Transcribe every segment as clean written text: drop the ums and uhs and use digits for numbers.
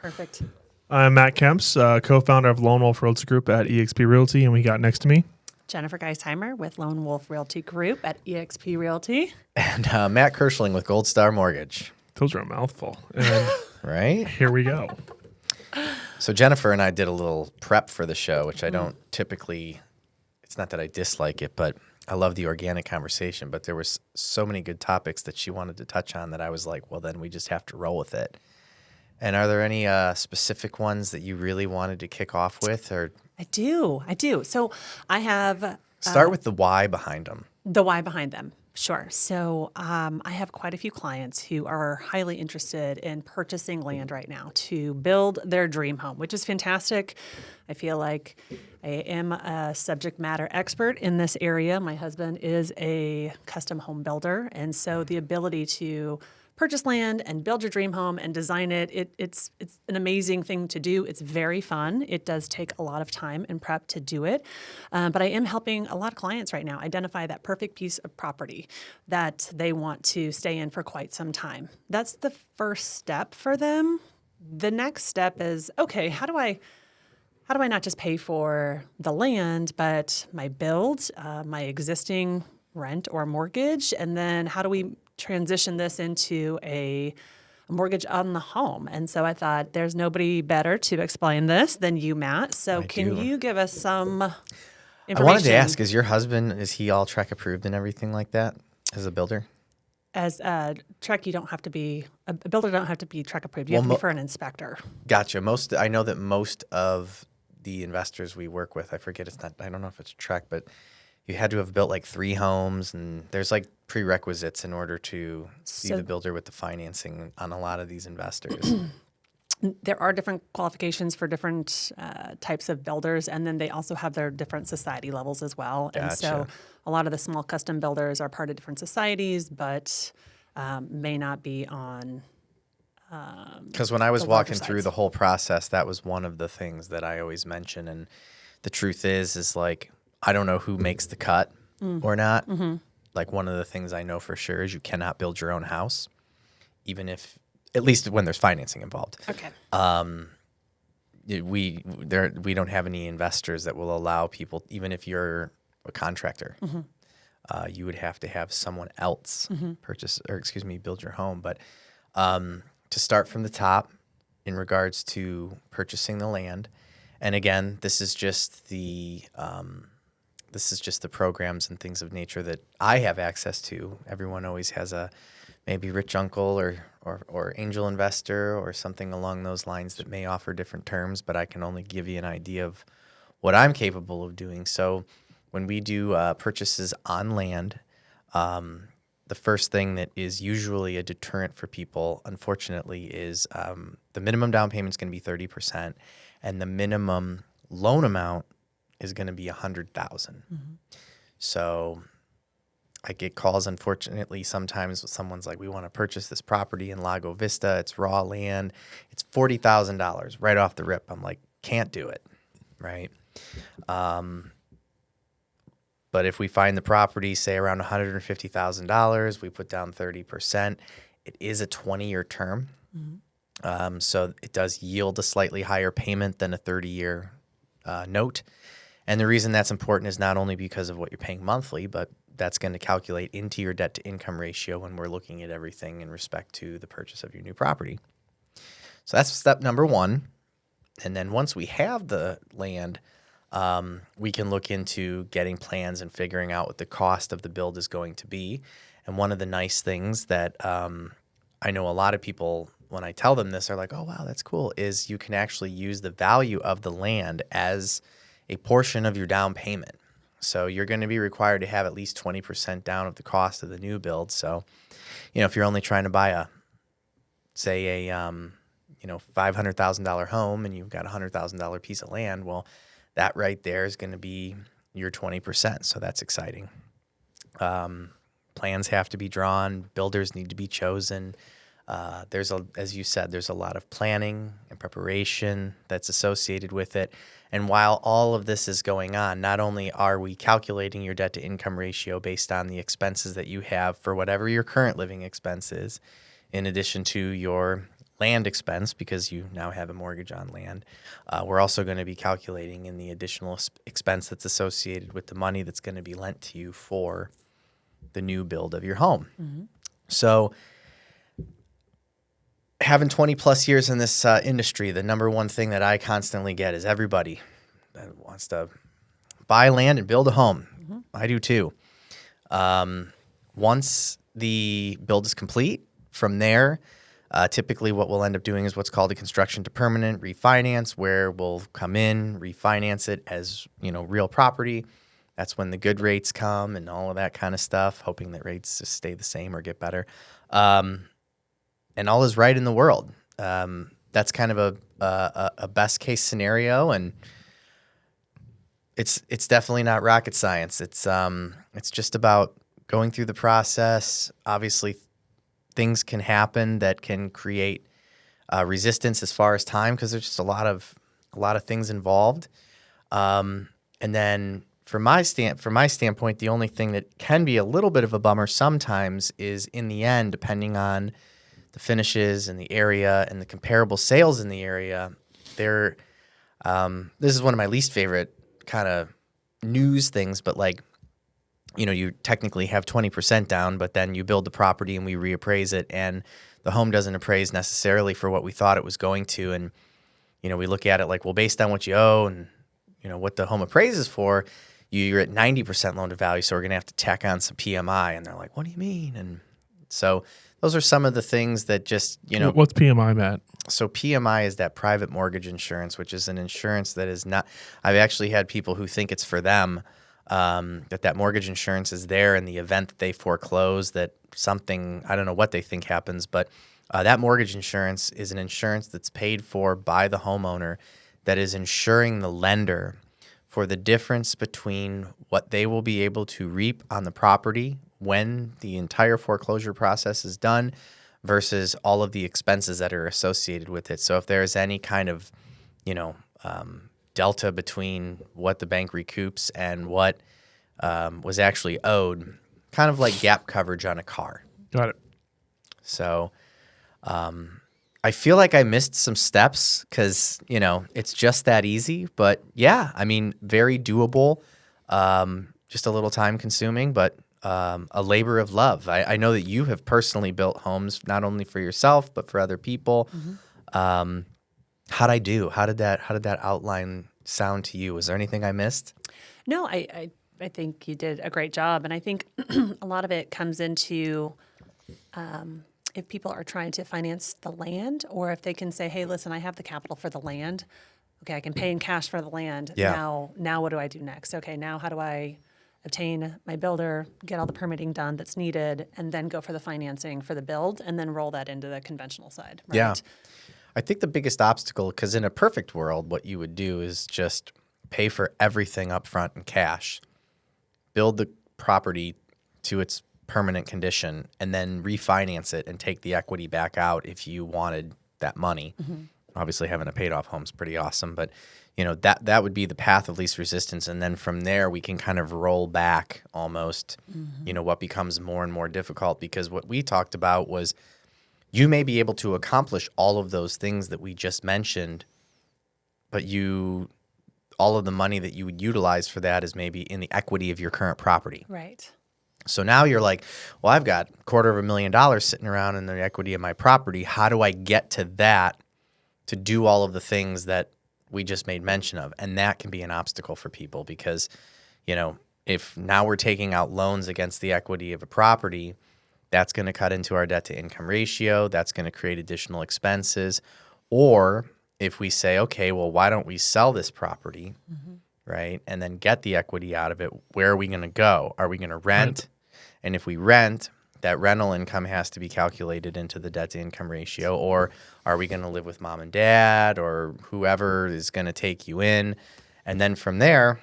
Perfect. I'm Matt Kemps, co-founder of Lone Wolf Realty Group at EXP Realty, and we got next to me Jennifer Geisheimer with Lone Wolf Realty Group at EXP Realty. And Matt Kirschling with Gold Star Mortgage. those are a mouthful. And Right? here we go. So Jennifer and I did a little prep for the show, which I don't typically, it's not that I dislike it, but I love the organic conversation. But there was so many good topics that she wanted to touch on that I was like, well, then we just have to roll with it. And are there any specific ones that you really wanted to kick off with? Or I do. So I have start with the why behind them. the why behind them. Sure. So I have quite a few clients who are highly interested in purchasing land right now to build their dream home, which is fantastic. I feel like I am a subject matter expert in this area. My husband is a custom home builder, and so the ability to purchase land and build your dream home and design it's an amazing thing to do. It's very fun. It does take a lot of time and prep to do it. But I am helping a lot of clients right now identify that perfect piece of property that they want to stay in for quite some time. That's the first step for them. The next step is, okay, how do I not just pay for the land, but my build, my existing rent or mortgage, and then how do we transition this into a mortgage on the home? And so I thought there's nobody better to explain this than you, Matt. So can you give us some information? I wanted to ask, is your husband, is he all TREC approved and everything like that as a builder? As a TREC, you don't have to be, a builder don't have to be TREC approved. You have to be for an inspector. Gotcha. I know that most of the investors we work with, I don't know if it's TREC, but you had to have built like 3 homes, and there's like prerequisites in order to be the builder with the financing on a lot of these investors. There are different qualifications for different types of builders, and then they also have their different society levels as well. And so Gotcha. a lot of the small custom builders are part of different societies, but may not be on. Because when I was the walking larger through sites. the whole process, that was one of the things that I always mention. And the truth is like, I don't know who makes the cut or not. Mm-hmm. Like one of the things I know for sure is you cannot build your own house, even if, at least when there's financing involved. Okay. We don't have any investors that will allow people, even if you're a contractor, you would have to have someone else build your home. But to start from the top in regards to purchasing the land, and again, this is just the programs and things of nature that I have access to. Everyone always has a maybe rich uncle or angel investor or something along those lines that may offer different terms, but I can only give you an idea of what I'm capable of doing. So when we do purchases on land, the first thing that is usually a deterrent for people, unfortunately, is the minimum down payment is going to be 30%, and the minimum loan amount is going to be $100,000. Mm-hmm. So I get calls, unfortunately, sometimes someone's like, we want to purchase this property in Lago Vista. It's raw land. It's $40,000 right off the rip. I'm like, can't do it, right? But if we find the property, say around $150,000, we put down 30%. It is a 20-year term. Mm-hmm. So it does yield a slightly higher payment than a 30-year note. And the reason that's important is not only because of what you're paying monthly, but that's going to calculate into your debt-to-income ratio when we're looking at everything in respect to the purchase of your new property. So that's step number 1. And then once we have the land, we can look into getting plans and figuring out what the cost of the build is going to be. And one of the nice things that I know a lot of people, when I tell them this, are like, oh, wow, that's cool, is you can actually use the value of the land as a portion of your down payment. So you're going to be required to have at least 20% down of the cost of the new build. So, if you're only trying to buy a $500,000 home and you've got a $100,000 piece of land, well, that right there is going to be your 20%. So that's exciting. Plans have to be drawn. Builders need to be chosen. As you said, there's a lot of planning and preparation that's associated with it. And while all of this is going on, not only are we calculating your debt to income ratio based on the expenses that you have for whatever your current living expense is, in addition to your land expense because you now have a mortgage on land. We're also going to be calculating in the additional expense that's associated with the money that's going to be lent to you for the new build of your home. So having 20 plus years in this industry, the number one thing that I constantly get is everybody that wants to buy land and build a home. I do too. Once the build is complete, from there, typically what we'll end up doing is what's called a construction to permanent refinance, where we'll come in, refinance it as, real property. That's when the good rates come and all of that kind of stuff, hoping that rates just stay the same or get better. And all is right in the world. That's kind of a best case scenario, and it's definitely not rocket science. It's just about going through the process. Obviously, things can happen that can create resistance as far as time, because there's just a lot of things involved. And then from my standpoint, the only thing that can be a little bit of a bummer sometimes is, in the end, depending on the finishes and the area and the comparable sales in the area, this is one of my least favorite kind of news things, but you technically have 20% down, but then you build the property and we reappraise it, and the home doesn't appraise necessarily for what we thought it was going to. And, we look at it like, well, based on what you owe and, what the home appraises for, you're at 90% loan to value. So we're going to have to tack on some PMI. And they're like, what do you mean? And so those are some of the things that just, What's PMI, Matt? So PMI is that private mortgage insurance, which is an insurance that is not, I've actually had people who think it's for them, that mortgage insurance is there in the event that they foreclose, that something, I don't know what they think happens, but that mortgage insurance is an insurance that's paid for by the homeowner that is insuring the lender for the difference between what they will be able to reap on the property when the entire foreclosure process is done versus all of the expenses that are associated with it. So if there's any kind of, delta between what the bank recoups and what was actually owed, kind of like gap coverage on a car. Got it. So I feel like I missed some steps because, it's just that easy. But yeah, very doable, just a little time consuming, but a labor of love. I know that you have personally built homes, not only for yourself, but for other people. How'd I do? How did that outline sound to you? Was there anything I missed? No, I think you did a great job. And I think a lot of it comes into if people are trying to finance the land, or if they can say, hey, listen, I have the capital for the land. Okay, I can pay in cash for the land. Yeah. Now what do I do next? Okay, now how do I obtain my builder, get all the permitting done that's needed, and then go for the financing for the build, and then roll that into the conventional side, right? Yeah. I think the biggest obstacle, because in a perfect world, what you would do is just pay for everything up front in cash, build the property to its permanent condition, and then refinance it and take the equity back out if you wanted that money. Obviously, having a paid-off home is pretty awesome, but that would be the path of least resistance. And then from there, we can kind of roll back almost, what becomes more and more difficult, because what we talked about was you may be able to accomplish all of those things that we just mentioned, but all of the money that you would utilize for that is maybe in the equity of your current property. Right. So now you're like, well, I've got $250,000 sitting around in the equity of my property. How do I get to that to do all of the things that we just made mention of? And that can be an obstacle for people because, if now we're taking out loans against the equity of a property, that's going to cut into our debt to income ratio. That's going to create additional expenses. Or if we say, okay, well, why don't we sell this property, right, and then get the equity out of it, where are we going to go? Are we going to rent? And if we rent, that rental income has to be calculated into the debt to income ratio. Or are we going to live with mom and dad or whoever is going to take you in? And then from there,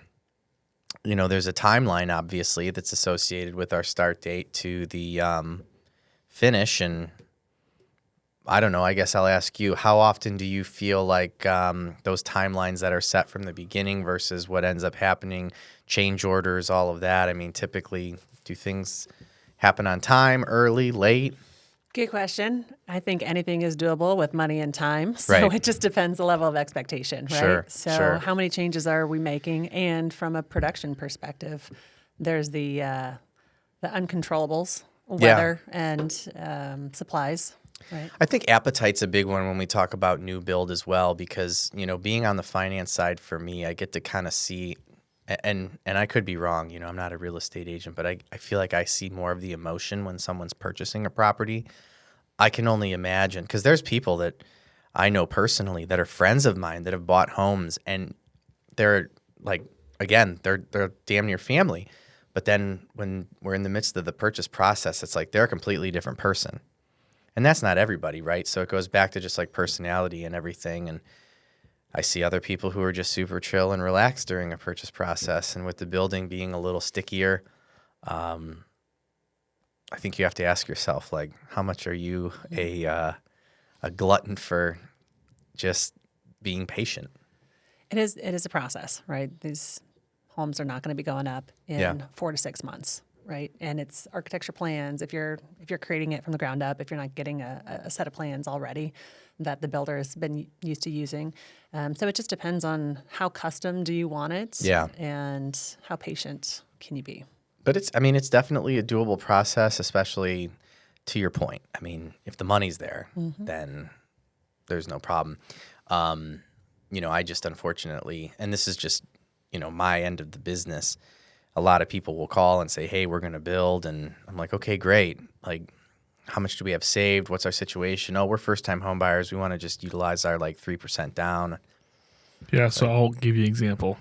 there's a timeline, obviously, that's associated with our start date to the finish. And I don't know, I guess I'll ask you, how often do you feel like those timelines that are set from the beginning versus what ends up happening, change orders, all of that? Typically, do things happen on time, early, late? Good question. I think anything is doable with money and time. So Right. it just depends the level of expectation, right? Sure, So sure. how many changes are we making? And from a production perspective, there's the uncontrollables, weather and supplies, right? I think appetite's a big one when we talk about new build as well, because, being on the finance side for me, I get to kind of see, and I could be wrong, I'm not a real estate agent, but I feel like I see more of the emotion when someone's purchasing a property. I can only imagine, because there's people that I know personally that are friends of mine that have bought homes, and they're like, again, they're damn near family. But then when we're in the midst of the purchase process, it's like they're a completely different person. And that's not everybody, right? So it goes back to just like personality and everything. And I see other people who are just super chill and relaxed during a purchase process. And with the building being a little stickier, I think you have to ask yourself, like, how much are you a glutton for just being patient? It is a process, right? These homes are not going to be going up in 4 to 6 months, right? And it's architecture plans. If you're creating it from the ground up, if you're not getting a set of plans already that the builder has been used to using. So it just depends on how custom do you want it and how patient can you be. But it's definitely a doable process, especially to your point. I mean, if the money's there, then there's no problem. I just unfortunately, and this is just, my end of the business, a lot of people will call and say, hey, we're going to build. And I'm like, okay, great. Like, how much do we have saved? What's our situation? Oh, we're first-time home buyers. We want to just utilize our 3% down. Yeah, so I'll give you an example.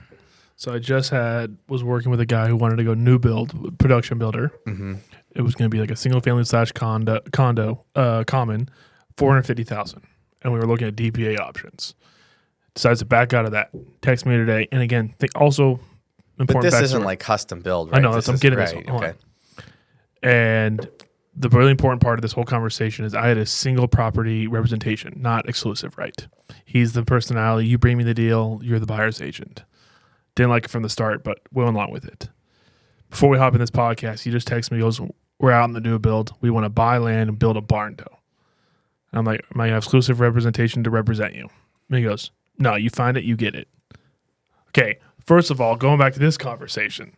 So I was working with a guy who wanted to go new build, production builder. Mm-hmm. It was going to be like a single family / condo, common, $450,000. And we were looking at DPA options. Decides to back out of that. Text me today. And again, also important. But this backstory. isn't like custom build, right? I know, I'm getting this right, one. okay. And the really important part of this whole conversation is I had a single property representation, not exclusive, right? He's the personality. You bring me the deal. You're the buyer's agent. Didn't like it from the start, but went along with it. Before we hop in this podcast, he just texted me, he goes, we're out in the new build. We want to buy land and build a barn dough. I'm like, am I going to have exclusive representation to represent you? And he goes, no, you find it, you get it. Okay, first of all, going back to this conversation,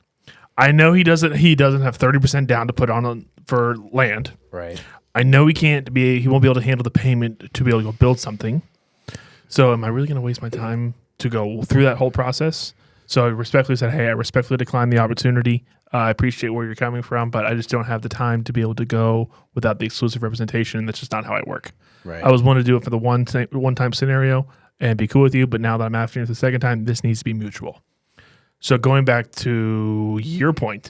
I know he doesn't have 30% down to put on for land. Right. I know he won't be able to handle the payment to be able to go build something. So am I really going to waste my time to go through that whole process? So I respectfully said, hey, I respectfully decline the opportunity. I appreciate where you're coming from, but I just don't have the time to be able to go without the exclusive representation. That's just not how I work. Right. I was wanting to do it for the one-time scenario and be cool with you, but now that I'm asking you the second time, this needs to be mutual. So going back to your point,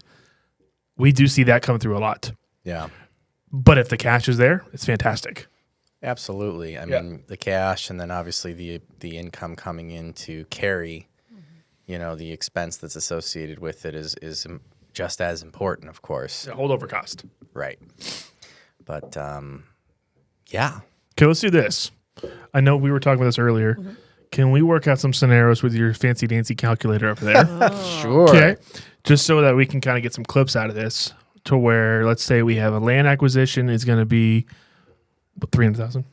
we do see that come through a lot. Yeah. But if the cash is there, it's fantastic. Absolutely. I mean, the cash and then obviously the income coming in to carry, the expense that's associated with it is just as important, of course. Yeah, holdover cost. Right. But, yeah. Okay, let's do this. I know we were talking about this earlier. Mm-hmm. Can we work out some scenarios with your fancy dancy calculator over there? Sure. Okay. Just so that we can kind of get some clips out of this to where, let's say we have a land acquisition is going to be $300,000.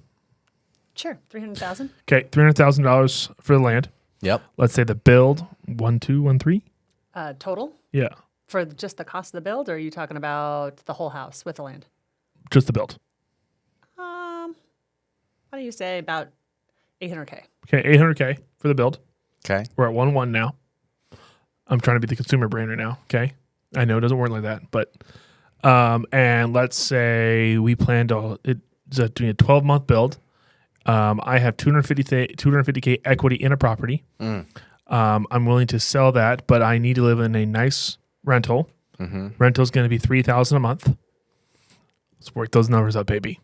Sure, $300,000. Okay, $300,000 for the land. Yep. Let's say the build 1,213. Total Yeah, for just the cost of the build, or are you talking about the whole house with the land? just the build. How do you say about $800K? Okay, $800K for the build. Okay. We're at 1.1 now. I'm trying to be the consumer brain right now. Okay, I know it doesn't work like that, but and let's say we plan to doing a 12-month build. I have $250K equity in a property. I'm willing to sell that, but I need to live in a nice rental. Mm-hmm. Rental's going to be $3,000 a month. Let's work those numbers up, baby.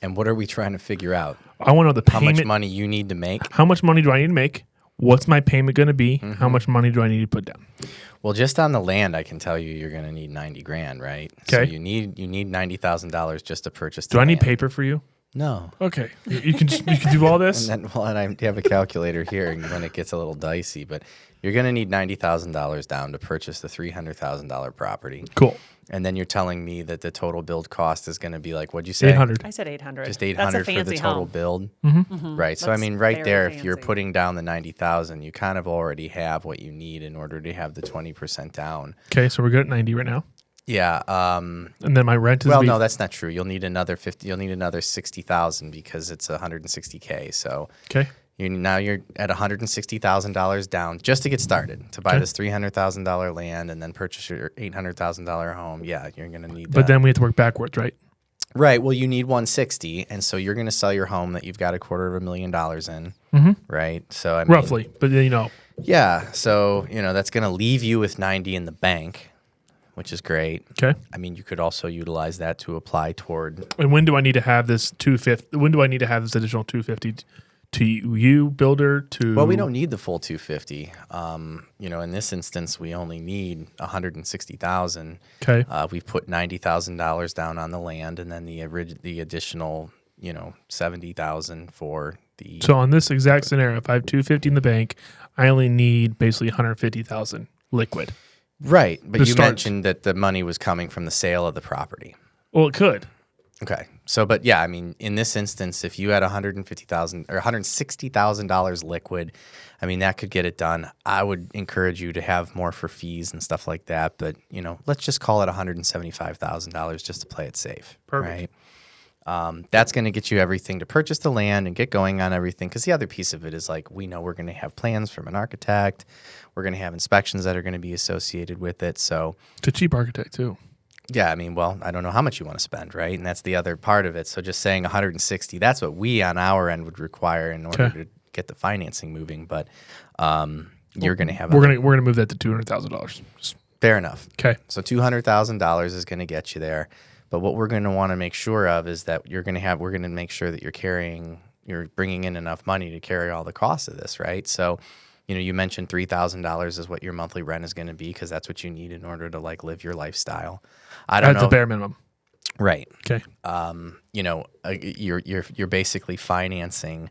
And what are we trying to figure out? I want to know the payment. How much money you need to make? How much money do I need to make? What's my payment going to be? Mm-hmm. How much money do I need to put down? Well, just on the land, I can tell you you're going to need $90,000, right? Okay. So you need $90,000 just to purchase. Do I need paper for you? No. Okay. You can do all this. And I have a calculator here, and when it gets a little dicey, but you're going to need $90,000 down to purchase the $300,000 property. Cool. And then you're telling me that the total build cost is going to be like, what'd you say? 800. I said 800. Just That's a 800 for the fancy total home. build. Right. So I That's mean, right very there, if you're fancy. putting down the 90,000, you kind of already have what you need in order to have the 20% down. Okay, so we're good at 90 right now. Yeah. And then my rent is Well, no, that's not true. You'll need another 50. You'll need another 60,000 because it's 160K. So okay. you're at $160,000 down just to get started to buy Okay. this $300,000 land and then purchase your $800,000 home. Yeah, you're going to need that. But then we have to work backwards, right? Right. Well, you need 160, and so you're going to sell your home that you've got $250,000 in, right? So I mean, Roughly, but then, yeah. So that's going to leave you with 90 in the bank, which is great. okay. I mean, you could also utilize that to apply toward. And when do I need to have this 250? When do I need to have this additional 250 to you, builder? To Well, we don't need the full 250. In this instance, we only need 160,000. Okay. We've put $90,000 down on the land, and then the additional 70,000 for the. So on this exact scenario, if I have 250 in the bank, I only need basically 150,000 liquid. Right, but to you start. mentioned that the money was coming from the sale of the property. Well, it could. Okay, so but yeah, I mean, in this instance, if you had $150,000 or $160,000 liquid, I mean that could get it done. I would encourage you to have more for fees and stuff like that, but let's just call it $175,000 just to play it safe. Perfect. Right. That's going to get you everything to purchase the land and get going on everything. Because the other piece of it is like we know we're going to have plans from an architect. We're going to have inspections that are going to be associated with it. So It's a cheap architect too. yeah, I mean, well, I don't know how much you want to spend, right? And that's the other part of it. So just saying 160, that's what we on our end would require in order Okay. to get the financing moving. But you're going to have We're gonna move that to $200,000. fair enough. Okay. So $200,000 is going to get you there. But what we're going to want to make sure of is that we're going to make sure that you're bringing in enough money to carry all the costs of this, right? So, you mentioned $3,000 is what your monthly rent is going to be because that's what you need in order to like live your lifestyle. I don't That's know. a bare minimum. Right. Okay. You're basically financing.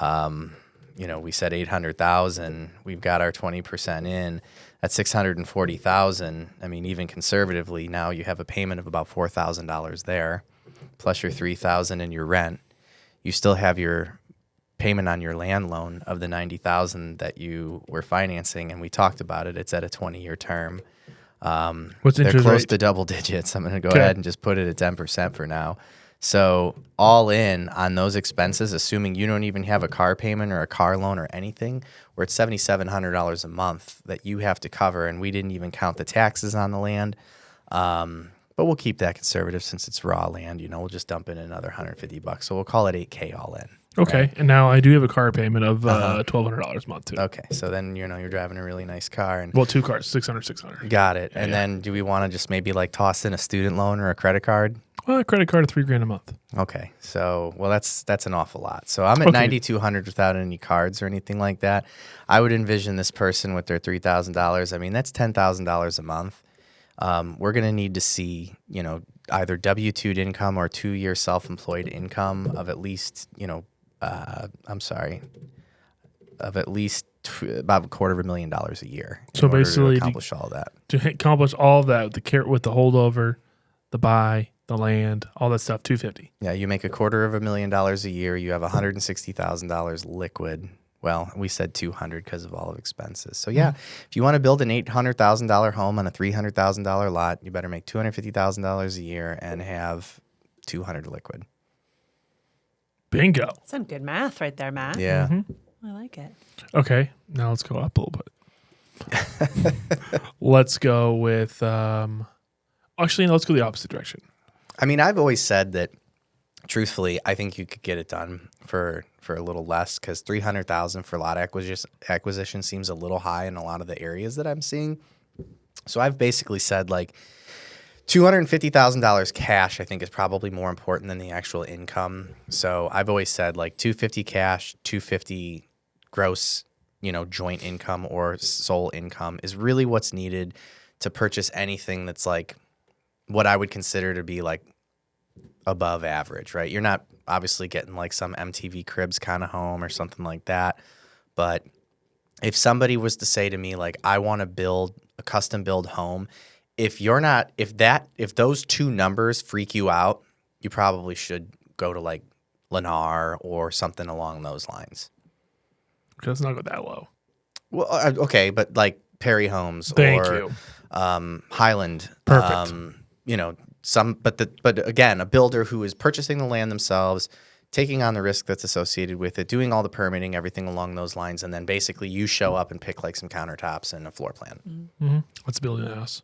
We said 800,000. We've got our 20% in. That's 640,000. I mean, even conservatively, now you have a payment of about $4,000 there, plus your 3,000 in your rent. You still have your payment on your land loan of the 90,000 that you were financing, and we talked about it. It's at a 20-year term. What's They're interest close rate? to double digits. I'm going to go Okay. ahead and just put it at 10% for now. So all in on those expenses, assuming you don't even have a car payment or a car loan or anything, we're at $7,700 a month that you have to cover, and we didn't even count the taxes on the land. But we'll keep that conservative since it's raw land. We'll just dump in another $150. So we'll call it $8K all in. Okay. Right? And now I do have a car payment of $1,200 a month too. Okay. So then you're driving a really nice car and Well, 2 cars, 600. got it. And then do we want to just maybe like toss in a student loan or a credit card? Well, a credit card of $3,000 a month. Okay, so that's an awful lot. So I'm at Okay. 9,200 without any cards or anything like that. I would envision this person with their $3,000. I mean, that's $10,000 a month. We're gonna need to see, either W-2 income or 2-year self-employed income of at least, about $250,000 a year. So in order basically, to accomplish all that. To accomplish all of that with the holdover, the buy, the land, all that stuff, $250. Yeah, you make $250,000 a year. You have $160,000 liquid. Well, we said 200 because of all of expenses. So yeah, if you want to build an $800,000 home on a $300,000 lot, you better make $250,000 a year and have 200 liquid. Bingo. Some good math right there, Matt. Yeah. I like it. Okay, now let's go up a little bit. Let's go with actually, let's go the opposite direction. I mean, I've always said that, truthfully, I think you could get it done for a little less because $300,000 for lot acquisition seems a little high in a lot of the areas that I'm seeing. So I've basically said like $250,000 cash, I think, is probably more important than the actual income. So I've always said like $250,000 cash, $250,000 gross, joint income or sole income is really what's needed to purchase anything that's like what I would consider to be like above average, right? You're not obviously getting like some MTV Cribs kind of home or something like that. But if somebody was to say to me, like, I want to build a custom build home, if those two numbers freak you out, you probably should go to like Lennar or something along those lines. Let's not go that low. Well, okay, but like Perry Homes Thank or you. Highland, Perfect. but again, a builder who is purchasing the land themselves, taking on the risk that's associated with it, doing all the permitting, everything along those lines, and then basically you show up and pick like some countertops and a floor plan. Let's build a house.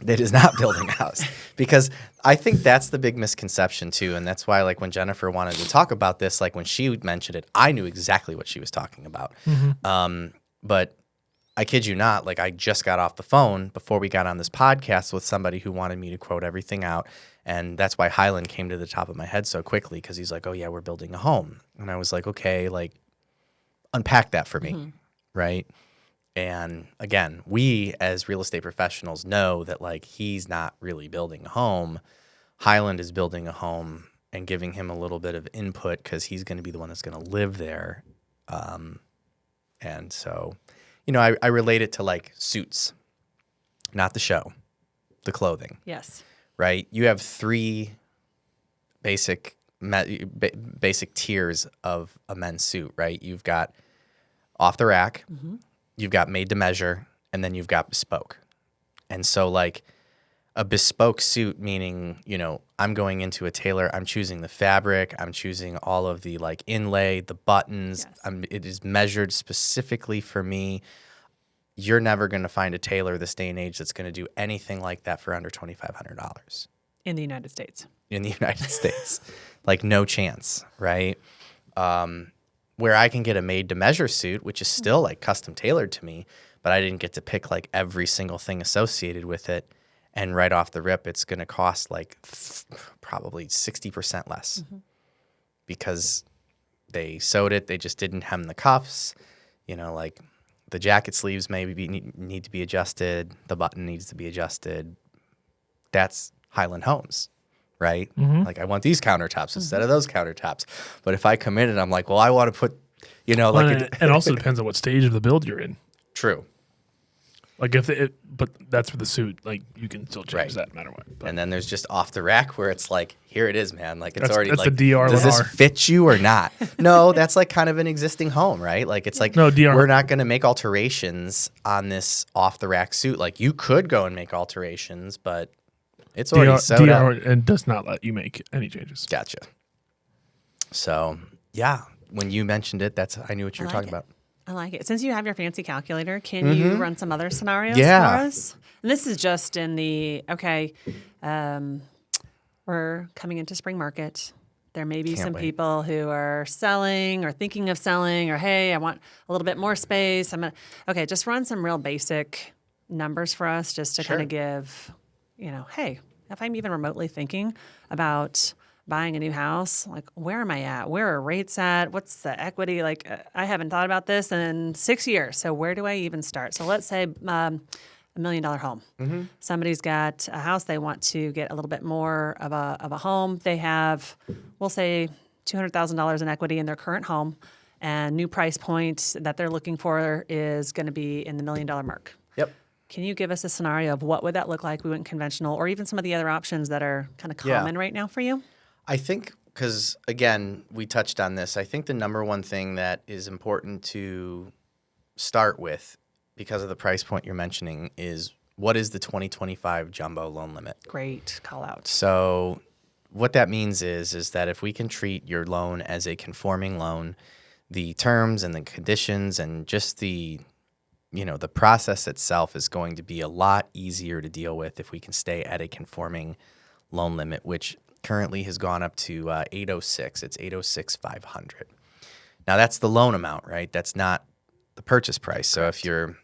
It is not building a house, because I think that's the big misconception too, and that's why like when Jennifer wanted to talk about this, like when she mentioned it, I knew exactly what she was talking about. But I kid you not, like I just got off the phone before we got on this podcast with somebody who wanted me to quote everything out, and that's why Highland came to the top of my head so quickly, because he's like, "Oh yeah, we're building a home," and I was like, "Okay, like unpack that for me, right?" And again, we as real estate professionals know that like he's not really building a home. Highland is building a home and giving him a little bit of input because he's going to be the one that's going to live there. And so, I relate it to like suits, not the show, the clothing, Yes. right? You have three basic tiers of a men's suit, right? You've got off the rack. You've got made to measure, and then you've got bespoke. And so like a bespoke suit, meaning, I'm going into a tailor, I'm choosing the fabric, I'm choosing all of the like inlay, the buttons. Yes. It is measured specifically for me. You're never going to find a tailor this day and age that's going to do anything like that for under $2,500 In the United States. in the United States. Like no chance, right? Where I can get a made to measure suit, which is still like custom tailored to me, but I didn't get to pick like every single thing associated with it. And right off the rip, it's going to cost like probably 60% less because they sewed it. They just didn't hem the cuffs. Like the jacket sleeves maybe need to be adjusted. The button needs to be adjusted. That's Highland Homes. Right? Like I want these countertops instead of those countertops. But if I come in and I'm like, well, I want to put, It also depends on what stage of the build you're in. True. Like but that's for the suit. Like you can still change that no matter what. But And then there's just off the rack where it's like, here it is, man. Like it's already that's like, the DR does this Lennar. fit you or not? No, that's like kind of an existing home, right? Like it's like, No, DR we're not going to make alterations on this off the rack suit. Like you could go and make alterations, but it's already sewed DR up. and does not let you make any changes. Gotcha. So yeah, when you mentioned it, I knew what you were talking about. I like it. Since you have your fancy calculator, can you run some other scenarios Yeah. for us? And this is just in the, we're coming into spring market. There may be Can't some wait. people who are selling or thinking of selling or, hey, I want a little bit more space. Just run some real basic numbers for us just to Sure. kind of give, hey, if I'm even remotely thinking about buying a new house, like where am I at? Where are rates at? What's the equity? Like I haven't thought about this in 6 years. So where do I even start? So let's say $1 million home. Somebody's got a house. They want to get a little bit more of a home. They have, we'll say $200,000 in equity in their current home, and new price point that they're looking for is going to be in the $1 million mark. Yep. Can you give us a scenario of what would that look like? We went conventional, or even some of the other options that are kind of common right now for you? I think because, again, we touched on this. I think the number one thing that is important to start with, because of the price point you're mentioning, is what is the 2025 jumbo loan limit? Great call out. So what that means is that if we can treat your loan as a conforming loan, the terms and the conditions and just the process itself is going to be a lot easier to deal with if we can stay at a conforming loan limit, which currently has gone up to 806. It's 806,500. Now that's the loan amount, right? That's not the purchase price. So if you're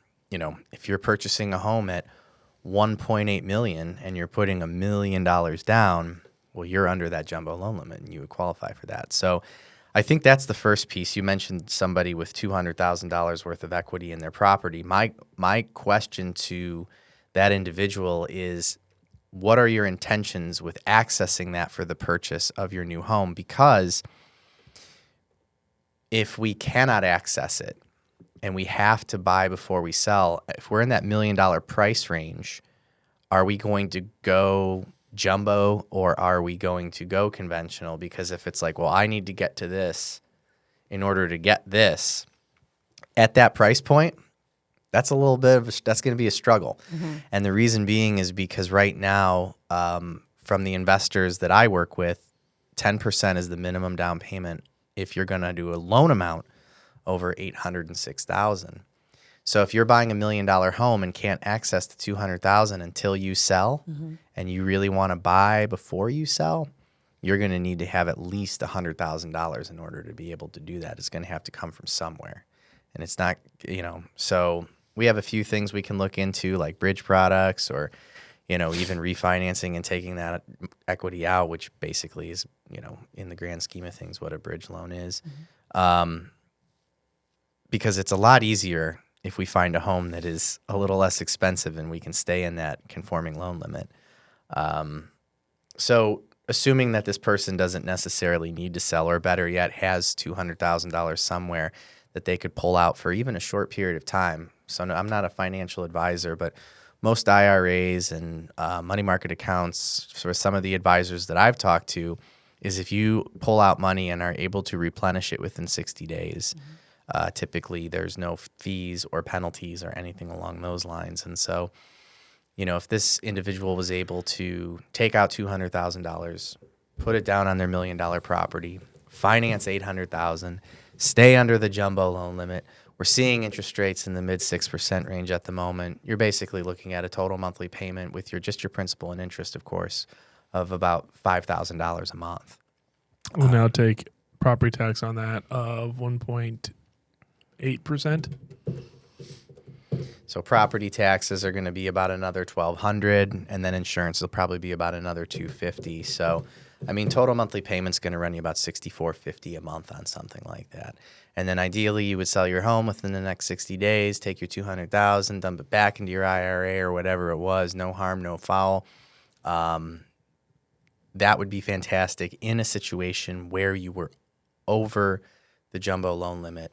purchasing a home at 1.8 million and you're putting $1 million down, well, you're under that jumbo loan limit and you would qualify for that. So I think that's the first piece. You mentioned somebody with $200,000 worth of equity in their property. My question to that individual is, what are your intentions with accessing that for the purchase of your new home? Because if we cannot access it and we have to buy before we sell, if we're in that $1 million price range, are we going to go jumbo or are we going to go conventional? Because if it's like, well, I need to get to this in order to get this at that price point, that's a little bit of that's going to be a struggle. And the reason being is because right now, from the investors that I work with, 10% is the minimum down payment if you're going to do a loan amount over $806,000. So if you're buying $1 million home and can't access the $200,000 until you sell, and you really want to buy before you sell, you're going to need to have at least $100,000 in order to be able to do that. It's going to have to come from somewhere, and it's not, So we have a few things we can look into, like bridge products, or even refinancing and taking that equity out, which basically is, in the grand scheme of things, what a bridge loan is. Because it's a lot easier if we find a home that is a little less expensive and we can stay in that conforming loan limit. So assuming that this person doesn't necessarily need to sell, or better yet, has $200,000 somewhere that they could pull out for even a short period of time. So no, I'm not a financial advisor, but most IRAs and money market accounts, for some of the advisors that I've talked to, is if you pull out money and are able to replenish it within 60 days, typically there's no fees or penalties or anything along those lines. And so, if this individual was able to take out $200,000, put it down on their $1 million property, finance $800,000, stay under the jumbo loan limit, we're seeing interest rates in the mid 6% range at the moment. You're basically looking at a total monthly payment with your principal and interest, of course, of about $5,000 a month. We'll now take property tax on that of 1.8%. So property taxes are going to be about another $1,200, and then insurance will probably be about another $250. So, total monthly payment's going to run you about $64.50 a month on something like that. And then ideally, you would sell your home within the next 60 days, take your $200,000, dump it back into your IRA or whatever it was. No harm, no foul. That would be fantastic in a situation where you were over the jumbo loan limit.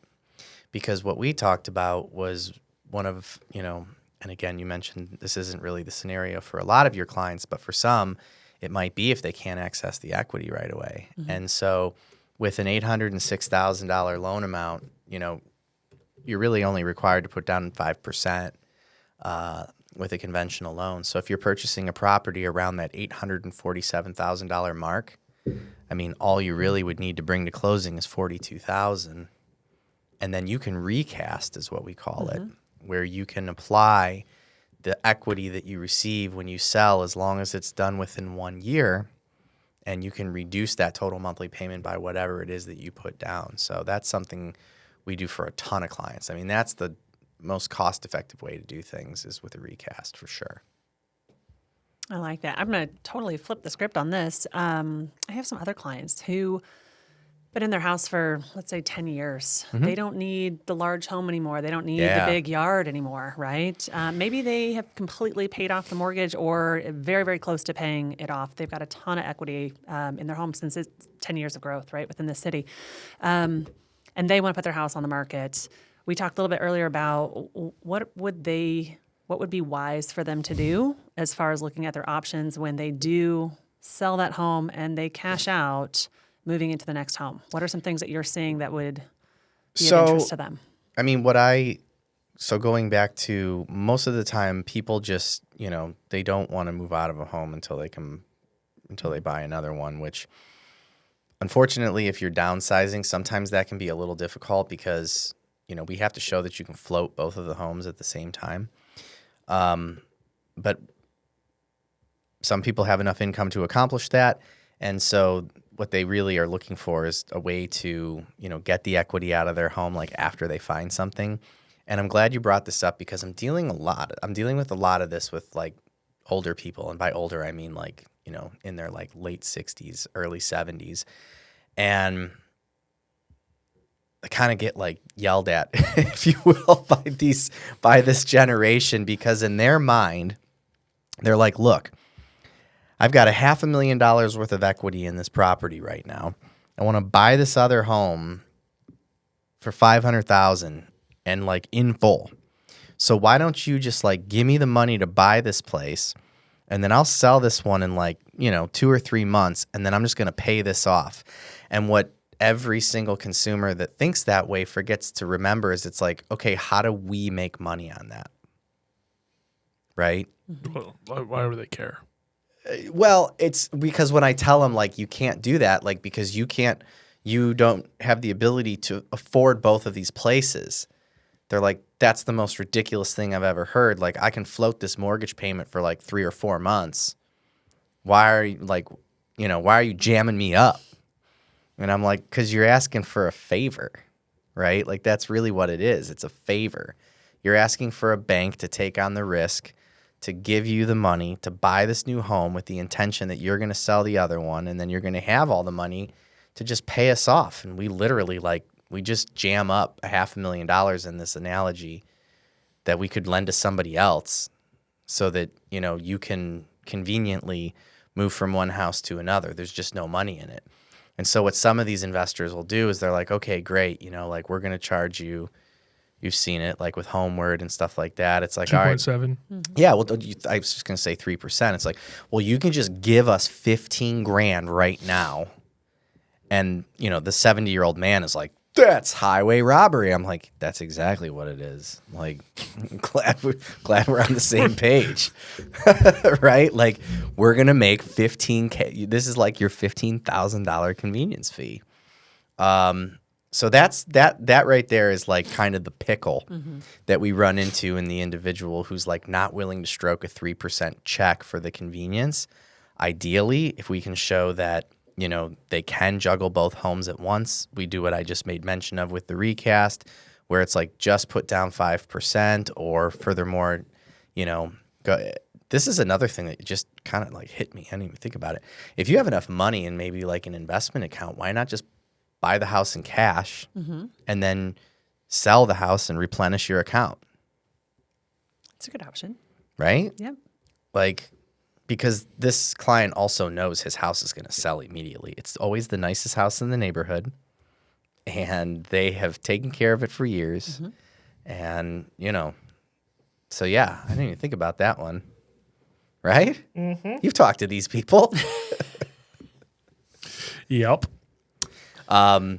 Because what we talked about was one of, and again, you mentioned this isn't really the scenario for a lot of your clients, but for some, it might be if they can't access the equity right away. And so with an $806,000 loan amount, you're really only required to put down 5% with a conventional loan. So if you're purchasing a property around that $847,000 mark, all you really would need to bring to closing is $42,000. And then you can recast, is what we call it, where you can apply the equity that you receive when you sell, as long as it's done within 1 year, and you can reduce that total monthly payment by whatever it is that you put down. So that's something we do for a ton of clients. That's the most cost-effective way to do things, is with a recast, for sure. I like that. I'm going to totally flip the script on this. I have some other clients who been in their house for, let's say, 10 years. They don't need the large home anymore. They don't need the big yard anymore, right? Maybe they have completely paid off the mortgage or very, very close to paying it off. They've got a ton of equity in their home since it's 10 years of growth, right, within the city. And they want to put their house on the market. We talked a little bit earlier about what would be wise for them to do as far as looking at their options when they do sell that home and they cash out, moving into the next home. What are some things that you're seeing that would be of interest to them? So going back to, most of the time, people just, they don't want to move out of a home until they buy another one, which unfortunately, if you're downsizing, sometimes that can be a little difficult because, we have to show that you can float both of the homes at the same time. But some people have enough income to accomplish that. And so what they really are looking for is a way to, get the equity out of their home, like after they find something. And I'm glad you brought this up because I'm dealing with a lot of this with like older people. And by older, I mean like, in their like late 60s, early 70s. And I kind of get like yelled at, if you will, by this generation, because in their mind, they're like, look, I've got $500,000 worth of equity in this property right now. I want to buy this other home for $500,000 and like in full. So why don't you just like give me the money to buy this place, and then I'll sell this one in like, 2 or 3 months, and then I'm just going to pay this off. And what every single consumer that thinks that way forgets to remember is it's like, okay, how do we make money on that? Right? Well, why would they care? Well, it's because when I tell them like you can't do that, like because you don't have the ability to afford both of these places. They're like, that's the most ridiculous thing I've ever heard. Like, I can float this mortgage payment for like 3 or 4 months. Why are you jamming me up? And I'm like, because you're asking for a favor, right? Like, that's really what it is. It's a favor. You're asking for a bank to take on the risk, to give you the money to buy this new home with the intention that you're going to sell the other one, and then you're going to have all the money to just pay us off. And we literally we just jam up $500,000 in this analogy that we could lend to somebody else so that, you can conveniently move from one house to another. There's just no money in it. And so what some of these investors will do is they're like, okay, great. We're going to charge you. You've seen it like with Homeward and stuff like that. It's like, all right. 2.7. Yeah. Well, I was just going to say 3%. It's like, well, you can just give us $15,000 right now. And, the 70-year-old man is like, that's highway robbery. I'm like, that's exactly what it is. Like, glad we're on the same page, right? Like, we're gonna make $15,000. This is like your $15,000 convenience fee. So that right there is like kind of the pickle that we run into in the individual who's like not willing to stroke a 3% check for the convenience. Ideally, if we can show that, they can juggle both homes at once. We do what I just made mention of with the recast, where it's like just put down 5%, or furthermore, this is another thing that just kind of like hit me. I didn't even think about it. If you have enough money in maybe like an investment account, why not just buy the house in cash and then sell the house and replenish your account? It's a good option. Right? Yep. Like, because this client also knows his house is going to sell immediately. It's always the nicest house in the neighborhood, and they have taken care of it for years. And, so yeah, I didn't even think about that one. Right? You've talked to these people. Yep. But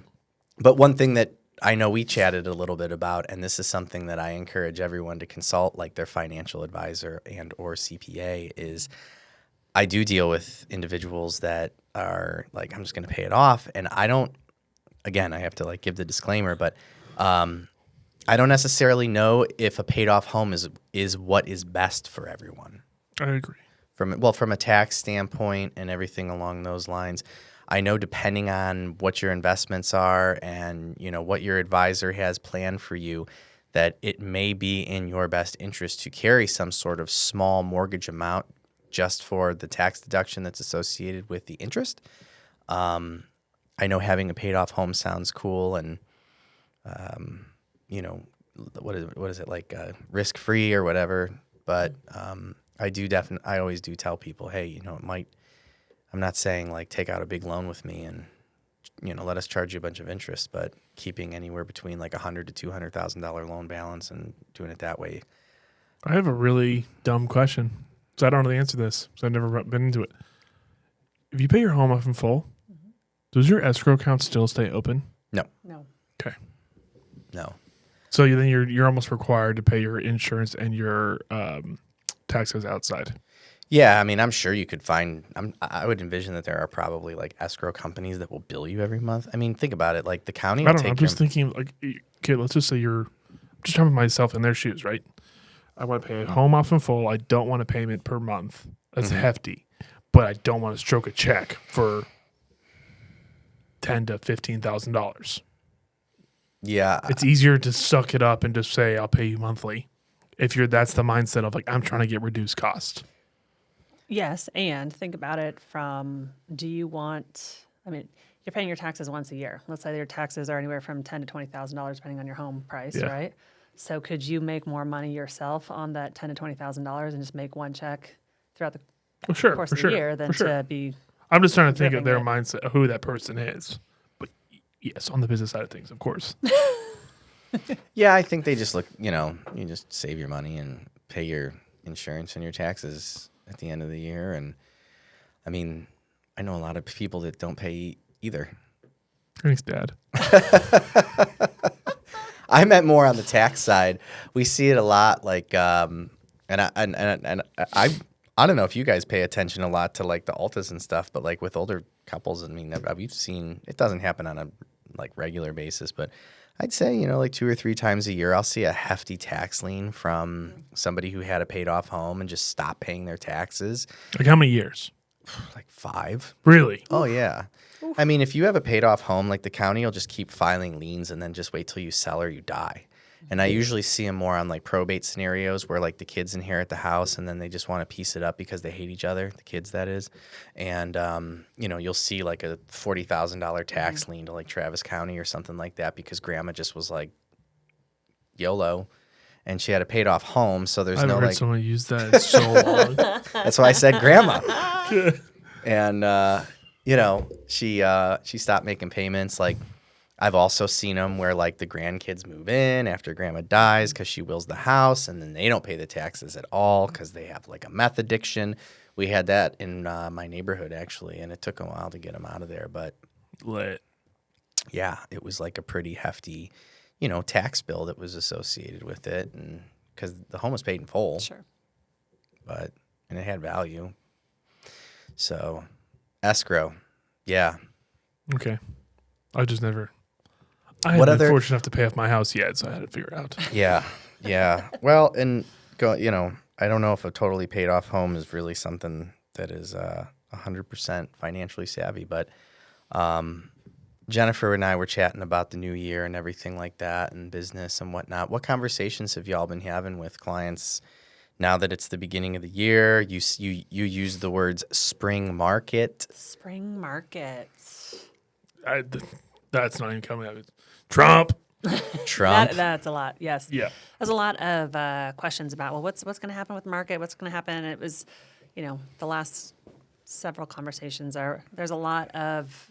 one thing that I know we chatted a little bit about, and this is something that I encourage everyone to consult, like their financial advisor and or CPA, is I do deal with individuals that are like, I'm just going to pay it off. And I don't, again, I have to like give the disclaimer, but I don't necessarily know if a paid off home is what is best for everyone. I agree. From a tax standpoint and everything along those lines. I know depending on what your investments are and, what your advisor has planned for you, that it may be in your best interest to carry some sort of small mortgage amount just for the tax deduction that's associated with the interest. I know having a paid off home sounds cool and, what is it like risk free or whatever. But I always do tell people, hey, I'm not saying like take out a big loan with me and, let us charge you a bunch of interest, but keeping anywhere between like $100,000 to $200,000 loan balance and doing it that way. I have a really dumb question. So I don't know the answer to this. So I've never been into it. If you pay your home off in full, does your escrow account still stay open? No. Okay. No. So then you're almost required to pay your insurance and your taxes outside. Yeah, I mean, I'm sure you could find. I would envision that there are probably like escrow companies that will bill you every month. I mean, think about it. Like the county. I don't know. I'm just thinking like, okay, let's just say I'm just trying to put myself in their shoes, right? I want to pay a home off in full. I don't want a payment per month. That's hefty, but I don't want to stroke a check for $10,000 to $15,000. Yeah, it's easier to suck it up and just say I'll pay you monthly. If that's the mindset of like I'm trying to get reduced cost. Yes, and think about it from, you're paying your taxes once a year. Let's say your taxes are anywhere from $10,000 to $20,000 depending on your home price, right? So could you make more money yourself on that $10,000 to $20,000 and just make one check throughout the course of the year than to be? I'm just trying to think of their mindset, of who that person is. But yes, on the business side of things, of course. Yeah, I think they just look, you just save your money and pay your insurance and your taxes at the end of the year. And I mean, I know a lot of people that don't pay either. Thanks, Dad. I meant more on the tax side. We see it a lot, like, and I don't know if you guys pay attention a lot to like the Altas and stuff, but like with older couples, I mean, we've seen it doesn't happen on a like regular basis, but I'd say, you know, like 2 or 3 times a year, I'll see a hefty tax lien from somebody who had a paid off home and just stopped paying their taxes. Like how many years? Like 5. Really? Oh, yeah. I mean, if you have a paid off home, like the county will just keep filing liens and then just wait till you sell or you die. And I usually see them more on like probate scenarios where like the kids inherit the house and then they just want to piece it up because they hate each other, the kids that is. And, you know, you'll see like a $40,000 tax lien to like Travis County or something like that because grandma just was like YOLO and she had a paid off home. So there's I haven't no heard like, someone use that in so long. that's why I said grandma. And, you know, she stopped making payments. Like, I've also seen them where like the grandkids move in after grandma dies because she wills the house and then they don't pay the taxes at all because they have like a meth addiction. We had that in my neighborhood actually, and it took a while to get them out of there. But Lit. yeah, it was like a pretty hefty, you know, tax bill that was associated with it, and because the home was paid in full, Sure. and it had value. So escrow, yeah. Okay. I What haven't been other- fortunate enough to pay off my house yet, so I had to figure it out. Yeah, yeah. Well, and you know, I don't know if a totally paid off home is really something that is 100% financially savvy, but Jennifer and I were chatting about the new year and everything like that and business and whatnot. What conversations have y'all been having with clients now that it's the beginning of the year? You use the words spring market. Spring market. That's not even coming out. Trump. Trump. That's a lot. Yes. Yeah. There's a lot of questions about, well, what's going to happen with the market? What's going to happen? It was, you know, the last several conversations there's a lot of